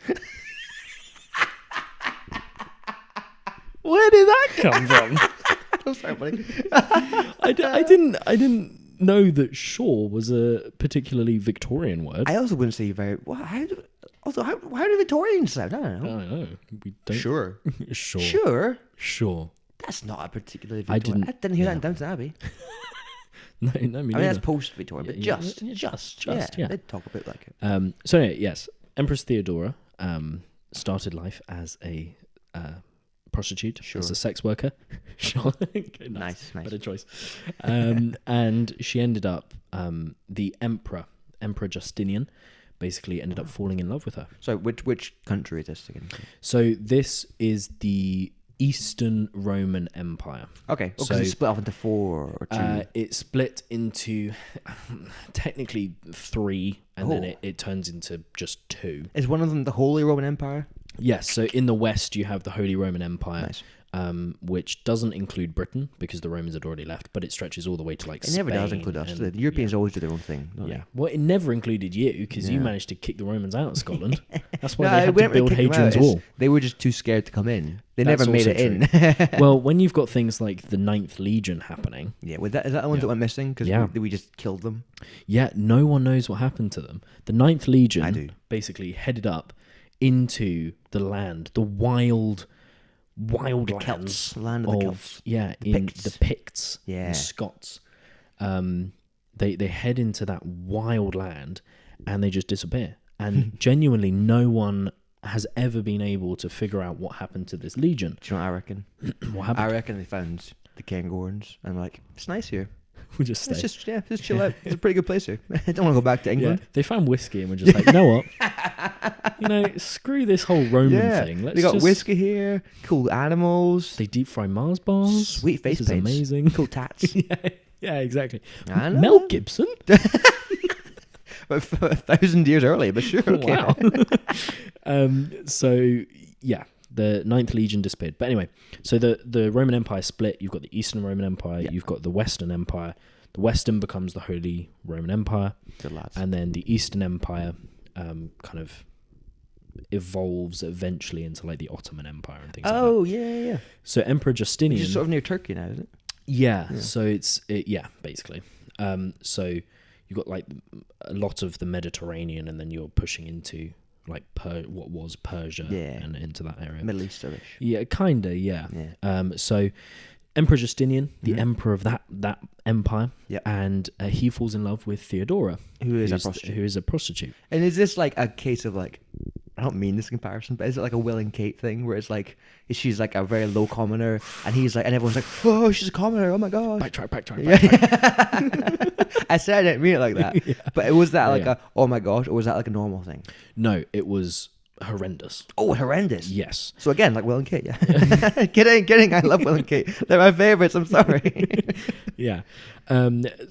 Where did that come from? I'm sorry, buddy. I didn't know that sure was a particularly Victorian word. I also wouldn't say very. Well, how do Victorians sound? I don't know. I don't know. We don't. Sure. Sure. That's not a particularly Victorian. I didn't hear that in Downton Abbey. No, me I mean, that's post-Victorian, but just. Yeah. They'd talk a bit like it. So anyway, yes, Empress Theodora started life as a prostitute, as a sex worker. Sure. Okay, nice. Better choice. And she ended up, the Emperor Justinian, basically ended up falling in love with her. So which country is this again? So this is the Eastern Roman Empire. Okay. So it's split off into 4 or 2. It split into technically 3, and then it turns into just 2. Is one of them the Holy Roman Empire? Yes. So in the West, you have the Holy Roman Empire. Nice. Which doesn't include Britain because the Romans had already left, but it stretches all the way to like Spain. It never does include us. The Europeans always do their own thing. Yeah. Well, it never included you because you managed to kick the Romans out of Scotland. That's why they had to build Hadrian's Wall. They were just too scared to come in. They never made it in. Well, when you've got things like the 9th Legion happening. Yeah, is that the ones that went missing? Because we just killed them? Yeah, no one knows what happened to them. The 9th Legion basically headed up into the land, the wild lands, Celts, land of the Celts. Yeah, the Picts, the Scots. They head into that wild land and they just disappear. And genuinely, no one has ever been able to figure out what happened to this legion. Do you know what I reckon? What happened? I reckon they found the Cairngorms and like, it's nice here. We'll just stay. Just chill out. It's a pretty good place here. I don't want to go back to England. Yeah, they found whiskey and we're just like, you know what? Screw this whole Roman thing. They got whiskey here, cool animals. They deep fry Mars bars. Sweet face paints. Amazing. Cool tats. Yeah, exactly. I know. Mel Gibson? But 1,000 years early, but sure. Okay. Wow. So, yeah. The Ninth Legion disappeared. But anyway, so the Roman Empire split. You've got the Eastern Roman Empire. You've got the Western Empire. The Western becomes the Holy Roman Empire. Good lads. And then the Eastern Empire kind of evolves eventually into like the Ottoman Empire and things like that. Oh, yeah. So Emperor Justinian... Which is sort of near Turkey now, isn't it? Yeah. So it's... basically. So you've got like a lot of the Mediterranean, and then you're pushing into like what was Persia and into that area. Middle Easterish. Yeah, kind of, yeah. So Emperor Justinian, the emperor of that empire, and he falls in love with Theodora, who is a prostitute. And is this like a case of like, I don't mean this comparison, but is it like a Will and Kate thing where it's like she's like a very low commoner, and he's like, and everyone's like, oh, she's a commoner, oh my god. Backtrack. I said I didn't mean it like that, but it was that like a oh my gosh, or was that like a normal thing? No, it was horrendous. Oh, horrendous. Yes. So again, like Will and Kate, kidding. I love Will and Kate. They're my favorites. I'm sorry. Yeah.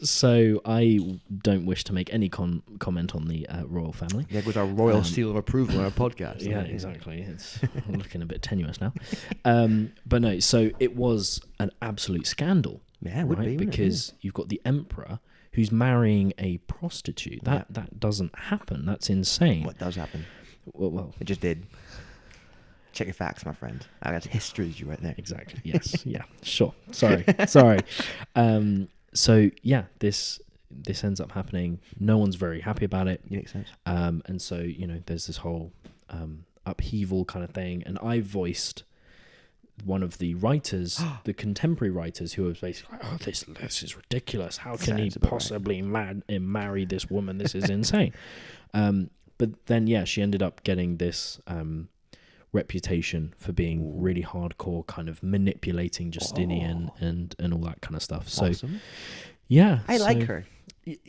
So I don't wish to make any comment on the royal family. Yeah, with our royal seal of approval on our podcast. Yeah, exactly. It's looking a bit tenuous now. But no, so it was an absolute scandal. Yeah, it would be, because you've got the emperor who's marrying a prostitute. That doesn't happen. That's insane. What does happen? Well, it just did. Check your facts, my friend. I got history you right there. Exactly. Yes. Yeah. Sure. Sorry. So yeah, this ends up happening. No one's very happy about it. Makes sense. And so there's this whole upheaval kind of thing, and I voiced one of the writers, the contemporary writers, who was basically like, oh, this is ridiculous. How can he possibly marry this woman? This is insane. But then, she ended up getting this reputation for being really hardcore, kind of manipulating Justinian and all that kind of stuff. So, awesome. I like her.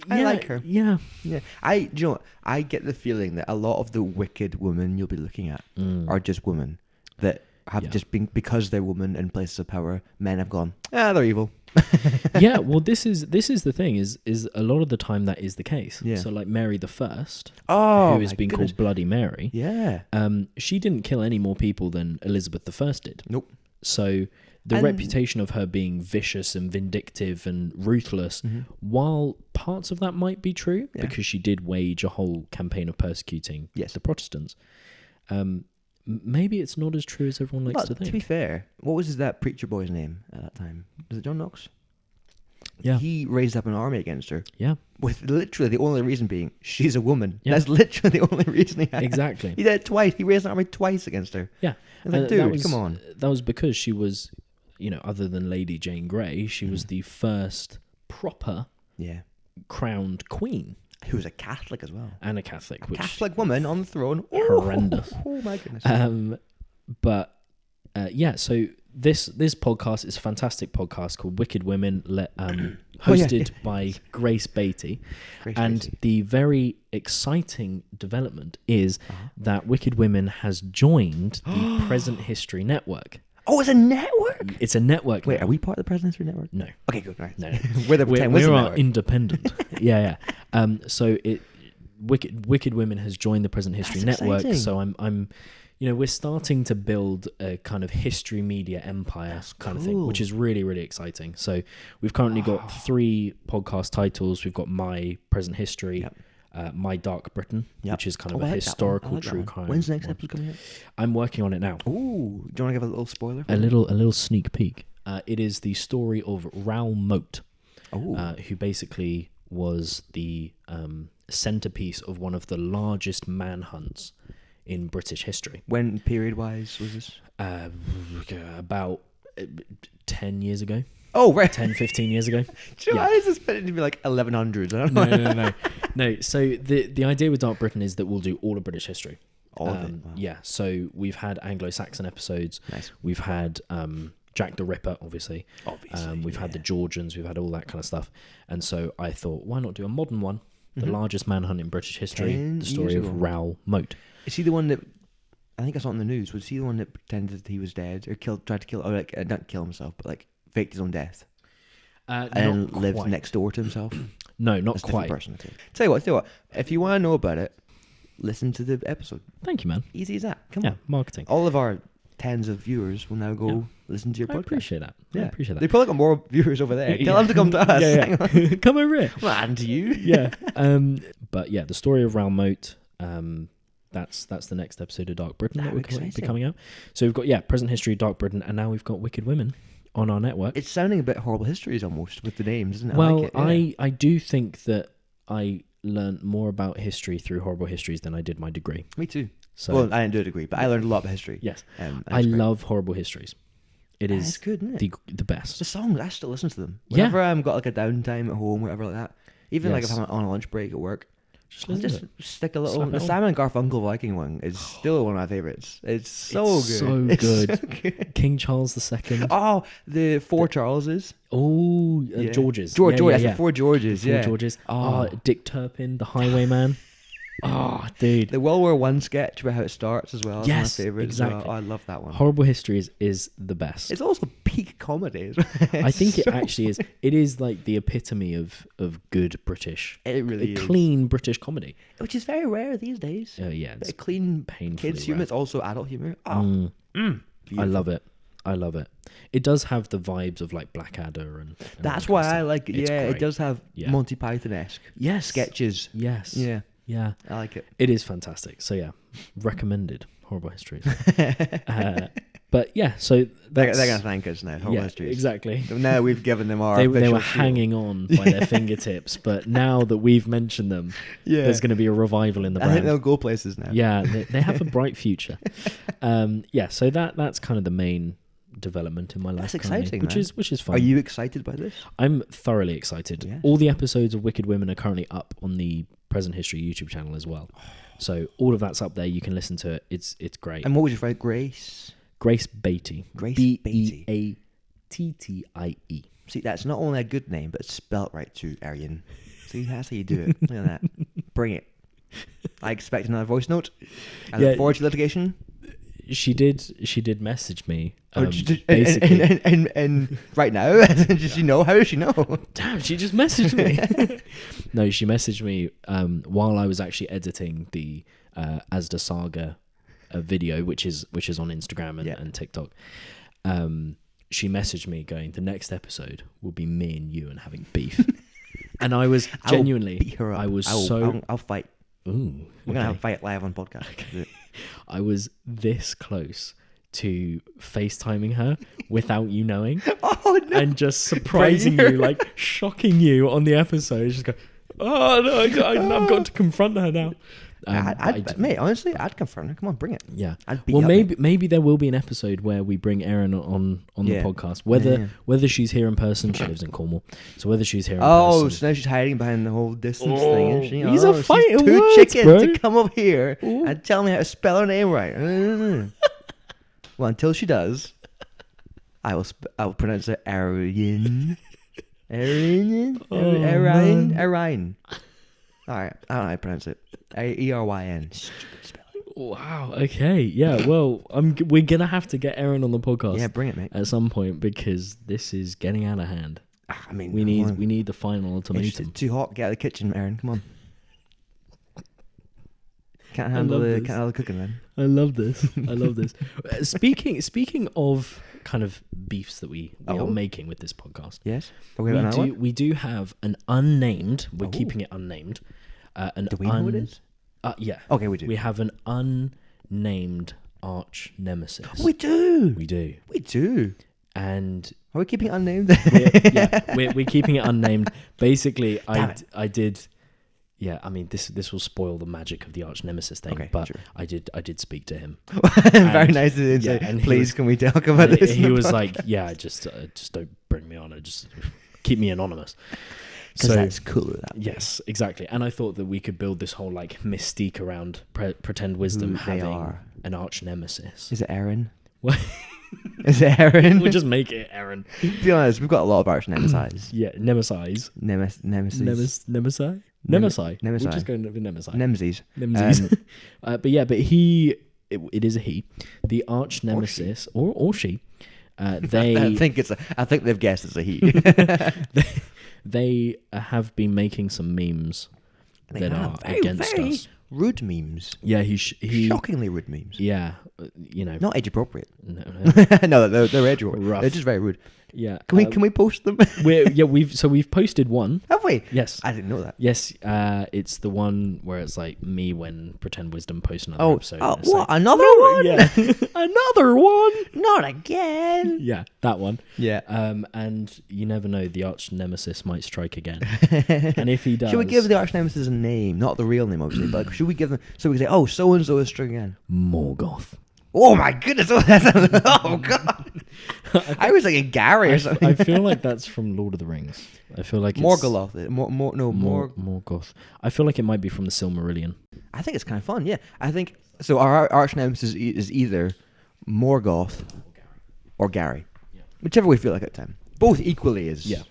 I like her. Yeah. Do you know what? I get the feeling that a lot of the wicked women you'll be looking at are just women that have just been, because they're women in places of power, men have gone, they're evil. Yeah, well, this is the thing is a lot of the time that is the case. Yeah. So like Mary the First, who has been called Bloody Mary. Yeah. She didn't kill any more people than Elizabeth the First did. Nope. So the reputation of her being vicious and vindictive and ruthless, while parts of that might be true, because she did wage a whole campaign of persecuting the Protestants, maybe it's not as true as everyone likes to think. To be fair, what was that preacher boy's name at that time? Was it John Knox? Yeah. He raised up an army against her. Yeah. With literally the only reason being, she's a woman. Yeah. That's literally the only reason he had. Exactly. He did it twice. He raised an army twice against her. Yeah. Like, dude, come on. That was because she was, other than Lady Jane Grey, she was the first proper crowned queen. Who was a Catholic as well. And a Catholic. Catholic woman on the throne. Horrendous. Oh my goodness. So this podcast is a fantastic podcast called Wicked Women, hosted by Grace Beatty. The very exciting development is that Wicked Women has joined the Present History Network. Oh, it's a network? It's a network. Wait, are we part of the Present History Network? No. Okay, good. Right. No. We're independent. Yeah. So Wicked Women has joined the Present History Network. Exciting. So I'm we're starting to build a kind of history media empire kind of thing, which is really, really exciting. So we've currently got 3 podcast titles. We've got My Present History, My Dark Britain, which is kind of a historical true crime. When's the next episode coming out? I'm working on it now. Ooh, do you want to give a little spoiler? A little sneak peek. It is the story of Raoul Moat, who basically was the centerpiece of one of the largest manhunts in British history. When period-wise was this? About 10 years ago. Oh, right. 10, 15 years ago. Why is this fit to be like 1100s? I don't know. No. So the idea with Dark Britain is that we'll do all of British history. All of it? Wow. Yeah. So we've had Anglo-Saxon episodes. Nice. We've had Jack the Ripper, obviously. We've had the Georgians. We've had all that kind of stuff. And so I thought, why not do a modern one? The largest manhunt in British history. The story of Raoul Moat. Is he the one that, I think I saw it on the news, was he the one that pretended that he was dead or tried to kill, or like, not kill himself, but like faked his own death? And lived next door to himself? No, not That's quite. Person, Tell you what, if you want to know about it, listen to the episode. Thank you, man. Easy as that. Come on. Marketing. All of our tens of viewers will now go listen to your podcast. I appreciate that. Yeah. I appreciate that. They probably got more viewers over there. Tell them to come to us. Yeah. Come over here. Well, and to you. Yeah. But yeah, the story of Round Moat. That's the next episode of Dark Britain that we're going to be coming out. So we've got present history, Dark Britain, and now we've got Wicked Women on our network. It's sounding a bit Horrible Histories almost with the names, isn't it? Well, I like it, I do think that I learned more about history through Horrible Histories than I did my degree. Me too. So, well, I didn't do a degree, but I learned a lot about history. Yes. I love Horrible Histories. It is it's good, isn't it? the best. The songs, I still listen to them. Whenever I've got like a downtime at home, whatever like that. Even like if I'm on a lunch break at work, I'll just stick a little. The Simon and Garfunkel Viking one is still one of my favorites. It's so good. So good. King Charles II. Oh, the Four Charleses. Oh, Georges. George, the Four Georges. Four Georges. Oh, Dick Turpin, the Highwayman. Oh, dude. The World War I sketch about how it starts as well. Yes, is my favorite. exactly. Well. Oh, I love that one. Horrible Histories is the best. It's also peak comedy. I think it actually is. It is like the epitome of good British. It really is. Clean British comedy. Which is very rare these days. Yeah. It's clean kids' humor. It's also adult humor. Oh, I love it. I love it. It does have the vibes of like Blackadder and that's why I like it. Yeah, great. It does have Monty Python-esque sketches. Yes. Yeah. I like it. It is fantastic. So yeah, recommended Horrible Histories. But yeah, so they're going to thank us now. Horrible Histories. Exactly. Now we've given them our. They official were seal. hanging on by their fingertips, but now that we've mentioned them, there's going to be a revival in the brand. I think they'll go places now. Yeah, they have a bright future. So that's kind of the main development in my life. That's exciting, which is fun. Are you excited by this? I'm thoroughly excited. Yeah. All the episodes of Wicked Women are currently up on the Present History YouTube channel as well. So all of that's up there. You can listen to it. It's great. And what was your friend Grace Beattie. Grace Beattie. See, that's not only a good name, but it's spelt right too, Arian. See, that's how you do it. Look at that. Bring it. I expect another voice note. I look forward to litigation. She did message me. Basically, and right now, does she know? How does she know? Damn, she just messaged me. No, she messaged me while I was actually editing the Asda Saga video, which is on Instagram and TikTok. She messaged me going, the next episode will be me and you and having beef. And I was genuinely, beat her up. I'll fight. Ooh, we're gonna have a fight live on podcast. Okay. I was this close to FaceTiming her without you knowing. Oh no! And just surprising you, like shocking you on the episode. Just go, oh no, I've got to confront her now. Mate, honestly, I'd confront her. Come on, bring it. Yeah. Well, maybe there will be an episode where we bring Erin on the podcast. Whether she's here in person, she lives in Cornwall. So whether she's here in person. So now she's hiding behind the whole distance thing, isn't she? He's a fighting too words, chicken bro. to come up here and tell me how to spell her name right. Well, until she does, I will pronounce it Arian. Arian. All right, I don't know how to pronounce it. Eryn. Stupid spelling. Wow. Okay. Yeah. Well, we're gonna have to get Erin on the podcast. Yeah, bring it, mate. At some point, because this is getting out of hand. I mean, we need the final ultimatum. It's too hot. Get out of the kitchen, Erin. Come on. Can't handle the cooking, man. I love this. Speaking of kind of beefs that we are making with this podcast. Yes. We do have an unnamed. We're keeping it unnamed. Do we know what it is? Yeah. Okay, we do. We have an unnamed arch nemesis. We do. And are we keeping it unnamed? we're keeping it unnamed. Basically, I did. Yeah, I mean this will spoil the magic of the arch nemesis thing, but sure. I did speak to him. Very nice of him. Say, please, can we talk about this? He was like, "Yeah, just don't bring me on. Just keep me anonymous." Because that's cool. Yes, exactly. And I thought that we could build this whole like mystique around pretend wisdom having an arch nemesis. Is it Erin? What? Is it Erin? We'll just make it Erin. To be honest, we've got a lot of arch nemesis. Yeah, nemesis. Nemesis. Nemesi. We're just going with Nemesis. Nemesies. But it is a he. The arch nemesis or she. They. I think they've guessed it's a he. They have been making some memes that are against us. Rude memes. Yeah, he Shockingly rude memes. Yeah, Not age appropriate. No. No, they're age appropriate. Rough. They're just very rude. Yeah. Can we post them? We've posted one. Have we? Yes. I didn't know that. Yes, it's the one where it's like me when Pretend Wisdom posts another episode. Oh, and it's what? like, Another one? Yeah. Another one? Not again. Yeah, that one. Yeah. And you never know, the arch nemesis might strike again. And if he does... Should we give the arch nemesis a name? Not the real name, obviously, but should we give them... So we can say, oh, so-and-so is struck again. Morgoth. Oh, my goodness. Oh, God. I was like a Gary or something. I feel like that's from Lord of the Rings. I feel like it's... Morgoloth. Morgoth. I feel like it might be from the Silmarillion. I think it's kind of fun, yeah. I think... So our arch nemesis is either Morgoth or Gary. Yeah. Whichever we feel like at the time. Both equally is... Yeah.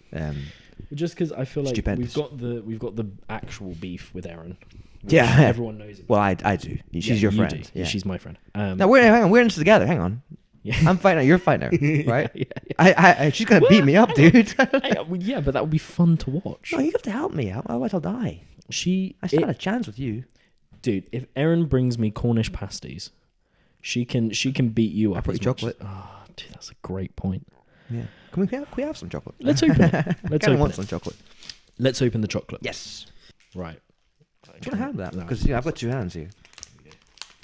Just because I feel like stupendous. we've got the actual beef with Erin. Yeah. Everyone knows it. Well, I do. She's your friend. Do. Yeah. She's my friend. No, we're in this together. Hang on. Yeah. I'm fighting her. You're fighting her, right? Yeah. She's gonna beat me up, dude. Yeah, but that would be fun to watch. No, you have to help me out, otherwise I'll die. I still had a chance with you, dude. If Erin brings me Cornish pasties, she can beat you up. I put chocolate. Oh, dude, that's a great point. Yeah. Can we have some chocolate? Let's open it. Let's want some chocolate. Let's open the chocolate. Yes. Right. Do you want to have that? No. Because I've got two hands here.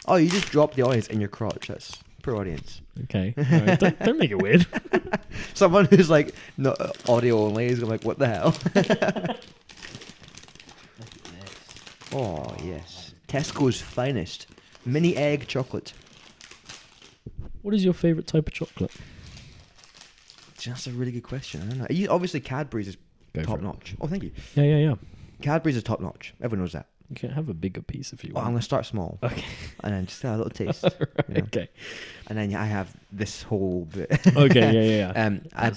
Oh, you just dropped the audience in your crotch. That's poor audience. Okay. Right. Don't make it weird. Someone who's like not audio only is like, what the hell? Oh yes, Tesco's finest mini egg chocolate. What is your favourite type of chocolate? That's a really good question. I don't know. Obviously, Cadbury's is top notch. Oh, thank you. Yeah. Cadbury's is top notch. Everyone knows that. You can have a bigger piece if you Oh, want. I'm gonna start small. Okay. And then just have a little taste. Right, okay. And then I have this whole bit. Okay. Yeah. I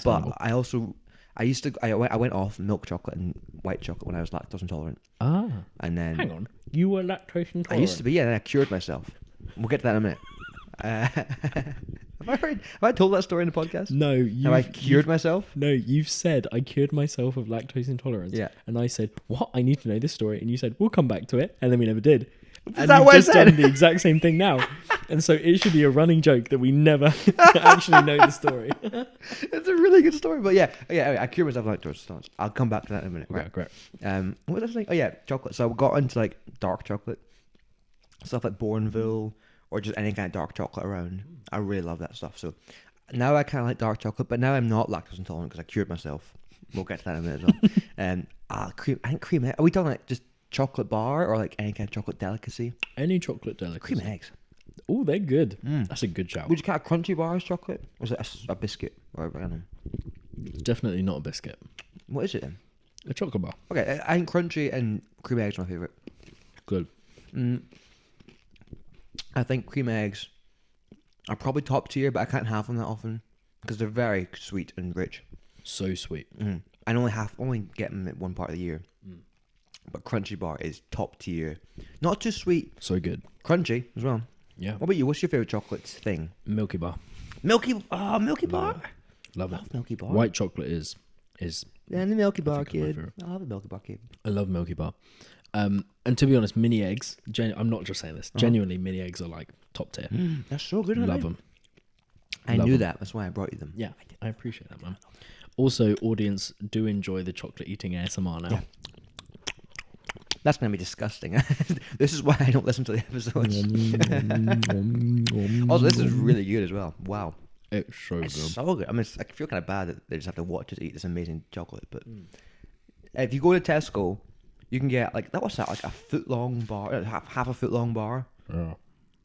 went off milk chocolate and white chocolate when I was lactose intolerant. Ah. And then hang on, you were lactose intolerant. I used to be, yeah. Then I cured myself. We'll get to that in a minute. Have I told that story in the podcast? No. Have I cured myself? No, you've said I cured myself of lactose intolerance. Yeah. And I said, what? I need to know this story. And you said, we'll come back to it. And then we never did. Is that what I said? Done the exact same thing now. And so it should be a running joke that we never actually know the story. It's a really good story. But yeah, I cured myself of lactose intolerance. I'll come back to that in a minute. Okay, great. What was I saying? Oh yeah, chocolate. So I got into like dark chocolate. Stuff like Bourneville or just any kind of dark chocolate around. I really love that stuff. So now I kind of like dark chocolate, but now I'm not lactose intolerant because I cured myself. We'll get to that in a minute as well. Cream. I think cream. Are we talking like just chocolate bar or like any kind of chocolate delicacy? Any chocolate delicacy. Cream eggs. Oh, they're good. That's a good shout. Would you count a crunchy bar as chocolate? Or is it a biscuit? Or I don't know. It's definitely not a biscuit. What is it then? A chocolate bar. Okay, I think crunchy and cream eggs are my favourite. Good. I think cream eggs are probably top tier, but I can't have them that often because they're very sweet and rich. So sweet. I only get them at one part of the year. But crunchy bar is top tier. Not too sweet. So good. Crunchy as well. Yeah. What about you? What's your favourite chocolate thing? Milky Bar. Milky Bar? Love it. Milky Bar. White chocolate is yeah, the Milky Bar my kid. favourite. I love the Milky Bar kid. I love Milky Bar. And to be honest, mini eggs, I'm not just saying this, genuinely mini eggs are like top tier. They're so good. Love them. I knew that. That's why I brought you them. Yeah, I appreciate that, man. Also, audience, do enjoy the chocolate eating ASMR now. Yeah. That's going to be disgusting. This is why I don't listen to the episodes. Also, this is really good as well. Wow. It's so good. So good. I mean, I feel kind of bad that they just have to watch us eat this amazing chocolate. But if you go to Tesco, you can get like like a foot long bar, half a foot long bar. Yeah.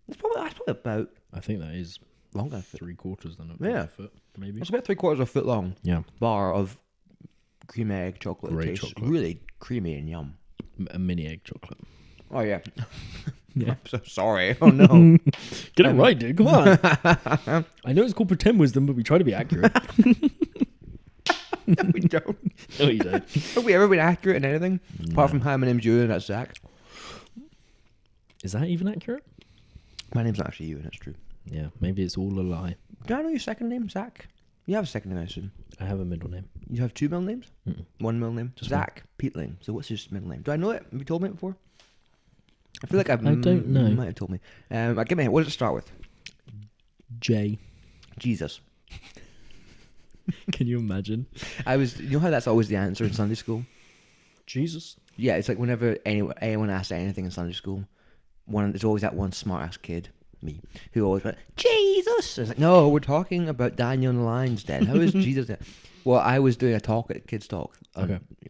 That's probably about. I think that is longer than 3/4 than a foot, maybe. It's about 3/4 of a foot long. Yeah. Bar of cream egg chocolate. Great Tastes chocolate. really creamy and yum. A mini egg chocolate. Oh yeah. Yeah. I'm so sorry. Oh no. Get it right, dude. Come on. I know it's called Pretend Wisdom, but we try to be accurate. No, we don't. No, you don't. Have we ever been accurate in anything? No. Apart from hi, my name's Ewan and that's Zach. Is that even accurate? My name's not actually Ewan, that's true. Yeah, maybe it's all a lie. Do I know your second name, Zach? You have a second name, I assume. I have a middle name. You have 2 middle names? Mm-mm. 1 middle name? Just Zach Peatling. So what's his middle name? Do I know it? Have you told me it before? I feel like I don't know. might have told me. Give me a hint. What does it start with? J. Jesus. Can you imagine? You know how that's always the answer in Sunday school? Jesus. Yeah, it's like whenever anyone asks anything in Sunday school, there's always that one smart ass kid, me, who always went, Jesus! I was like, no, we're talking about Daniel and the Lion's Den. How is Jesus dead? Well, I was doing a talk at Kids Talk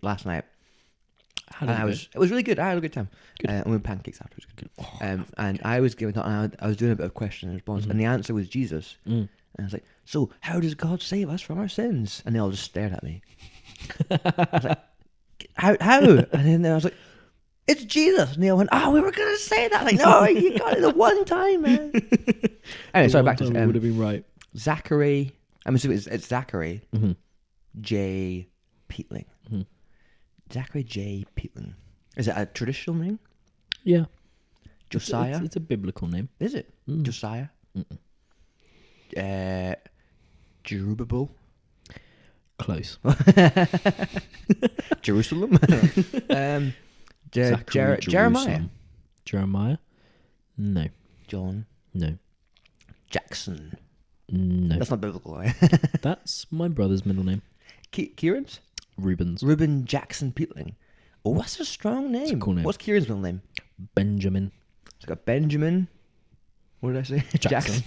last night. It was really good. I had a good time. And we had pancakes afterwards. Good. And I was giving talk, and I was doing a bit of question and response, and the answer was Jesus. And I was like, so how does God save us from our sins? And they all just stared at me. I was like, how? And then I was like, it's Jesus. And they all went, oh, we were going to say that. Like, no, you got it the one time, man. Anyway, sorry, back to would have been right. Zachary. I'm assuming it's Zachary J. Peatling. Mm-hmm. Zachary J. Peatling. Is it a traditional name? Yeah. Josiah? It's a biblical name. Is it? Josiah? Jerubbaal? Close. Jerusalem? Jeremiah? Jeremiah? No. John? No. Jackson? No. That's not biblical, right? That's my brother's middle name. Kieran's? Rubens. Reuben Jackson Peatling. Oh, that's a strong name. It's a cool name. What's Kieran's middle name? Benjamin. It's got Benjamin. What did I say? Jackson.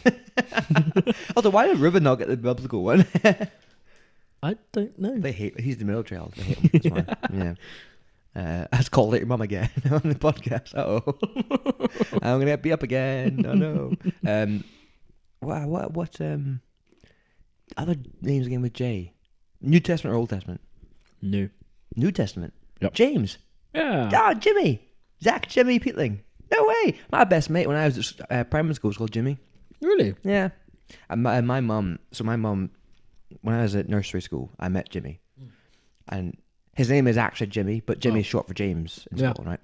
Also, why did Reuben not get the biblical one? I don't know. They hate. He's the middle child. They hate him. That's why. Yeah. I was called your mum again on the podcast. I'm gonna be up again. Oh no. What other names again with J? New Testament or Old Testament? No. New Testament. Yep. James. Yeah. Ah, Jimmy. Zach Jimmy Peatling. No way. My best mate when I was at primary school was called Jimmy. Really? Yeah. And my mum. So my mum, when I was at nursery school, I met Jimmy, and his name is actually Jimmy, but Jimmy is short for James in Scotland, right?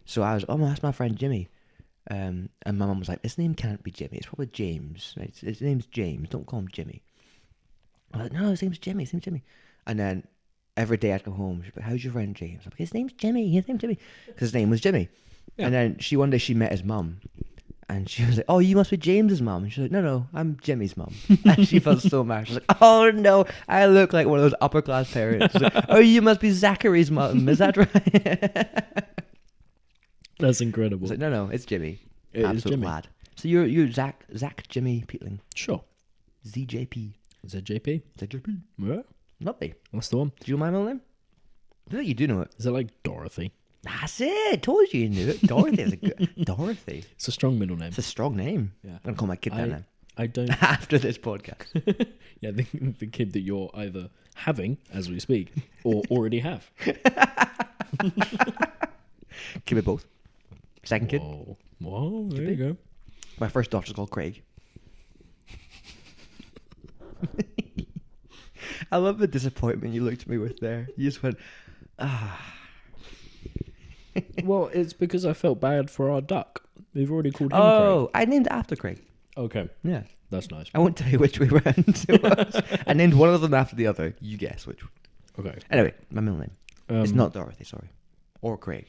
So I was, that's my friend Jimmy. And my mum was like, his name can't be Jimmy. It's probably James. Right? His name's James. Don't call him Jimmy. I was like, no, his name's Jimmy. His name's Jimmy. And then every day I'd come home. She'd be like, how's your friend James? I'm like, his name's Jimmy. His name's Jimmy. Because his name was Jimmy. Yeah. And then one day she met his mum. And she was like, oh, you must be James's mum. And she's like, no, I'm Jimmy's mum. And she felt so mad. She was like, oh, no, I look like one of those upper class parents. Like, oh, you must be Zachary's mum. Is that right? That's incredible. I was like, no, it's Jimmy. It Absolute is Jimmy. lad. So you're Zach Jimmy Peatling. Sure. ZJP. ZJP? ZJP. Yeah. Lovely. That's the one. Do you know my middle name? I think you do know it. Is it like Dorothy? That's it. Told you knew it. Dorothy is a good... Dorothy. It's a strong middle name. It's a strong name. Yeah. I'm going to call my kid that now. I don't... After this podcast. Yeah, the kid that you're either having, as we speak, or already have. Keep it both. Second kid. Whoa, there you go. My first daughter's called Craig. I love the disappointment you looked at me with there. You just went, Well, it's because I felt bad for our duck. We've already called him Craig. Oh, I named it after Craig. Okay. Yeah. That's nice. I won't tell you which way round it was. I named one of them after the other. You guess which one. Okay. Anyway, my middle name. It's not Dorothy, sorry. Or Craig.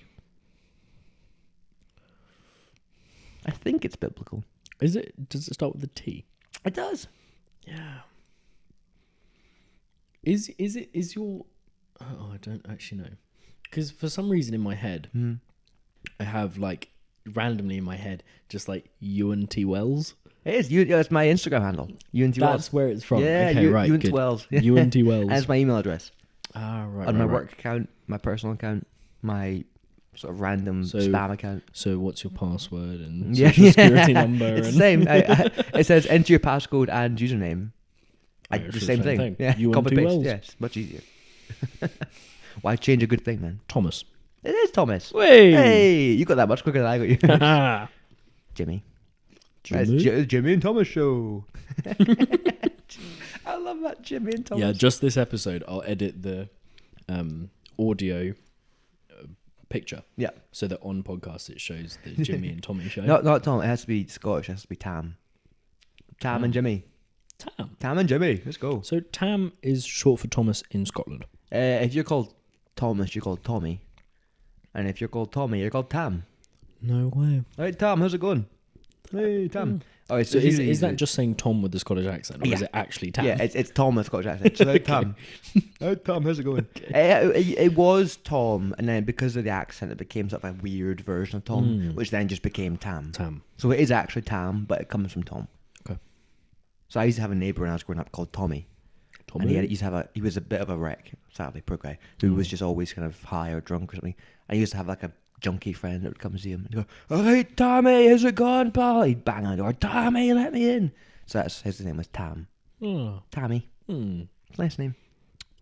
I think it's biblical. Is it? Does it start with a T? It does. Yeah. Is your... Oh, I don't actually know. Because for some reason in my head, I have like randomly in my head just like Ewan T. Wells. It is. It's my Instagram handle. Ewan T. Wells. That's where it's from. Yeah, okay, right. Ewan T. Wells. Ewan T. Wells. And it's my email address. Ah, right. On my work account, my personal account, my sort of random spam account. So what's your password and social security number? It's the same. It says enter your passcode and username. The same thing. Yeah, copy paste. Yeah, it's much easier. Why change a good thing, man? Thomas. It is Thomas. Hey, you got that much quicker than I got you. Jimmy. Jimmy and Thomas show. I love that Jimmy and Thomas. Yeah, just this episode, I'll edit the audio picture. Yeah. So that on podcast it shows the Jimmy and Tommy show. Not Tom. It has to be Scottish. It has to be Tam. Tam and Jimmy. Tam. Tam and Jimmy. Let's go. So Tam is short for Thomas in Scotland. If you're called Thomas, you're called Tommy. And if you're called Tommy, you're called Tam. No way. Hey, Tam, how's it going? Hey, Tam. Oh, So is that just saying Tom with the Scottish accent, or is it actually Tam? Yeah, it's Tom with Scottish accent. So, hey, Tam. Hey, Tom, how's it going? It was Tom, and then because of the accent, it became sort of a weird version of Tom, which then just became Tam. Tam. So it is actually Tam, but it comes from Tom. Okay. So I used to have a neighbour when I was growing up called Tommy. Tommy. And he was a bit of a wreck, sadly, poor guy, who was just always kind of high or drunk or something. And he used to have like a junkie friend that would come see him and go, "Oh, hey, Tommy, how's it going, pal?" He'd bang on the door, "Tommy, let me in." So his name was Tam. Oh. Tammy. Nice name.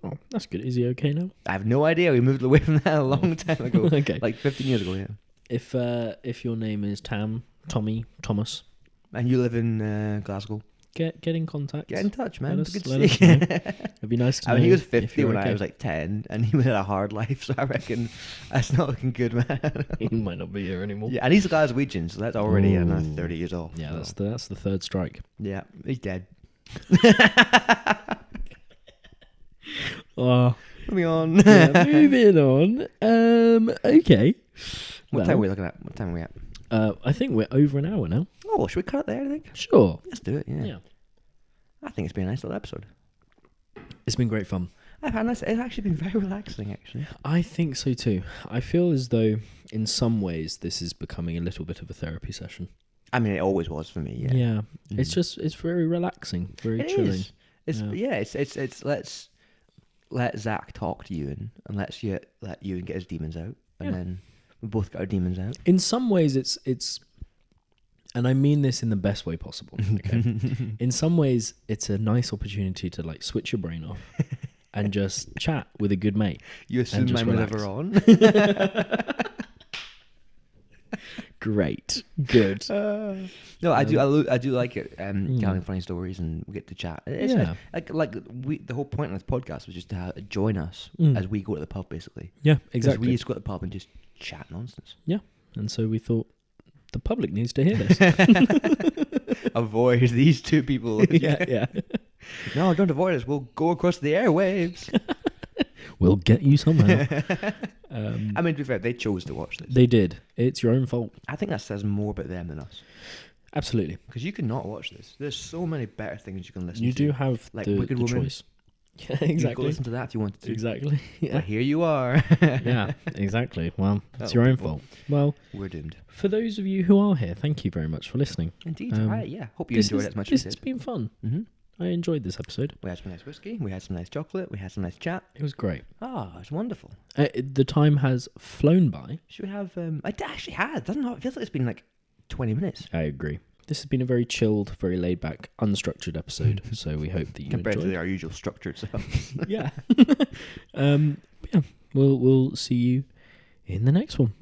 Oh, that's good. Is he okay now? I have no idea. We moved away from that a long time ago. Okay. Like 15 years ago, yeah. If your name is Tam, Tommy, Thomas, And you live in Glasgow. get in contact. Get in touch, man. Let us Good know. to see you. It'd be nice to know. I mean, he was if 50 you're when okay. I was like 10, and he had a hard life, so I reckon that's not looking good, man. He might not be here anymore. Yeah, and he's a Glaswegian, so that's already Ooh. 30 years old. Yeah, so. that's the third strike. Yeah, he's dead. Oh, Moving on. yeah, moving on. Okay. What time are we looking at? What time are we at? I think we're over an hour now. Oh, should we cut it there, I think? Sure. Let's do it, yeah. Yeah. I think it's been a nice little episode. It's been great fun. I've had nice, it's actually been very relaxing, actually. I think so too. I feel as though, in some ways, this is becoming a little bit of a therapy session. I mean, it always was for me, yeah. Yeah. It's very relaxing, very It chilling. is. It's let Zach talk to Ewan and let Ewan get his demons out, and then we both got our demons out. In some ways, it's, and I mean this in the best way possible. Okay. In some ways, it's a nice opportunity to like switch your brain off and just chat with a good mate. You assume just mine was relax. ever on. Great, good. No, I do like it. Telling funny stories and we get to chat. It's Yeah. the whole point of this podcast was just to join us as we go to the pub, basically. Yeah, Because exactly. we used to go to the pub and just chat nonsense. Yeah, and so we thought the public needs to hear this. Avoid these two people. yeah. No, don't avoid us. We'll go across the airwaves. We'll get you somehow. I mean, to be fair, they chose to watch this. They did. It's your own fault. I think that says more about them than us. Absolutely. Because you cannot watch this. There's so many better things you can listen to. You do have like the Wicked Woman. choice. Yeah, You could exactly. listen to that if you wanted to. Exactly. Yeah. But here you are. Yeah, exactly. Well, it's your own fault. Well, We're doomed. for those of you who are here, thank you very much for listening. Indeed. Um, Hope you enjoyed it as much as This you has did. been fun. Mm-hmm. I enjoyed this episode. We had some nice whiskey. We had some nice chocolate. We had some nice chat. It was great. Ah, it's wonderful. The time has flown by. Should we have... it actually has. Doesn't it? It feels like it's been like 20 minutes. I agree. This has been a very chilled, very laid back, unstructured episode. So we hope that you Compared enjoyed. to our usual structured selves. Yeah. Yeah. We'll see you in the next one.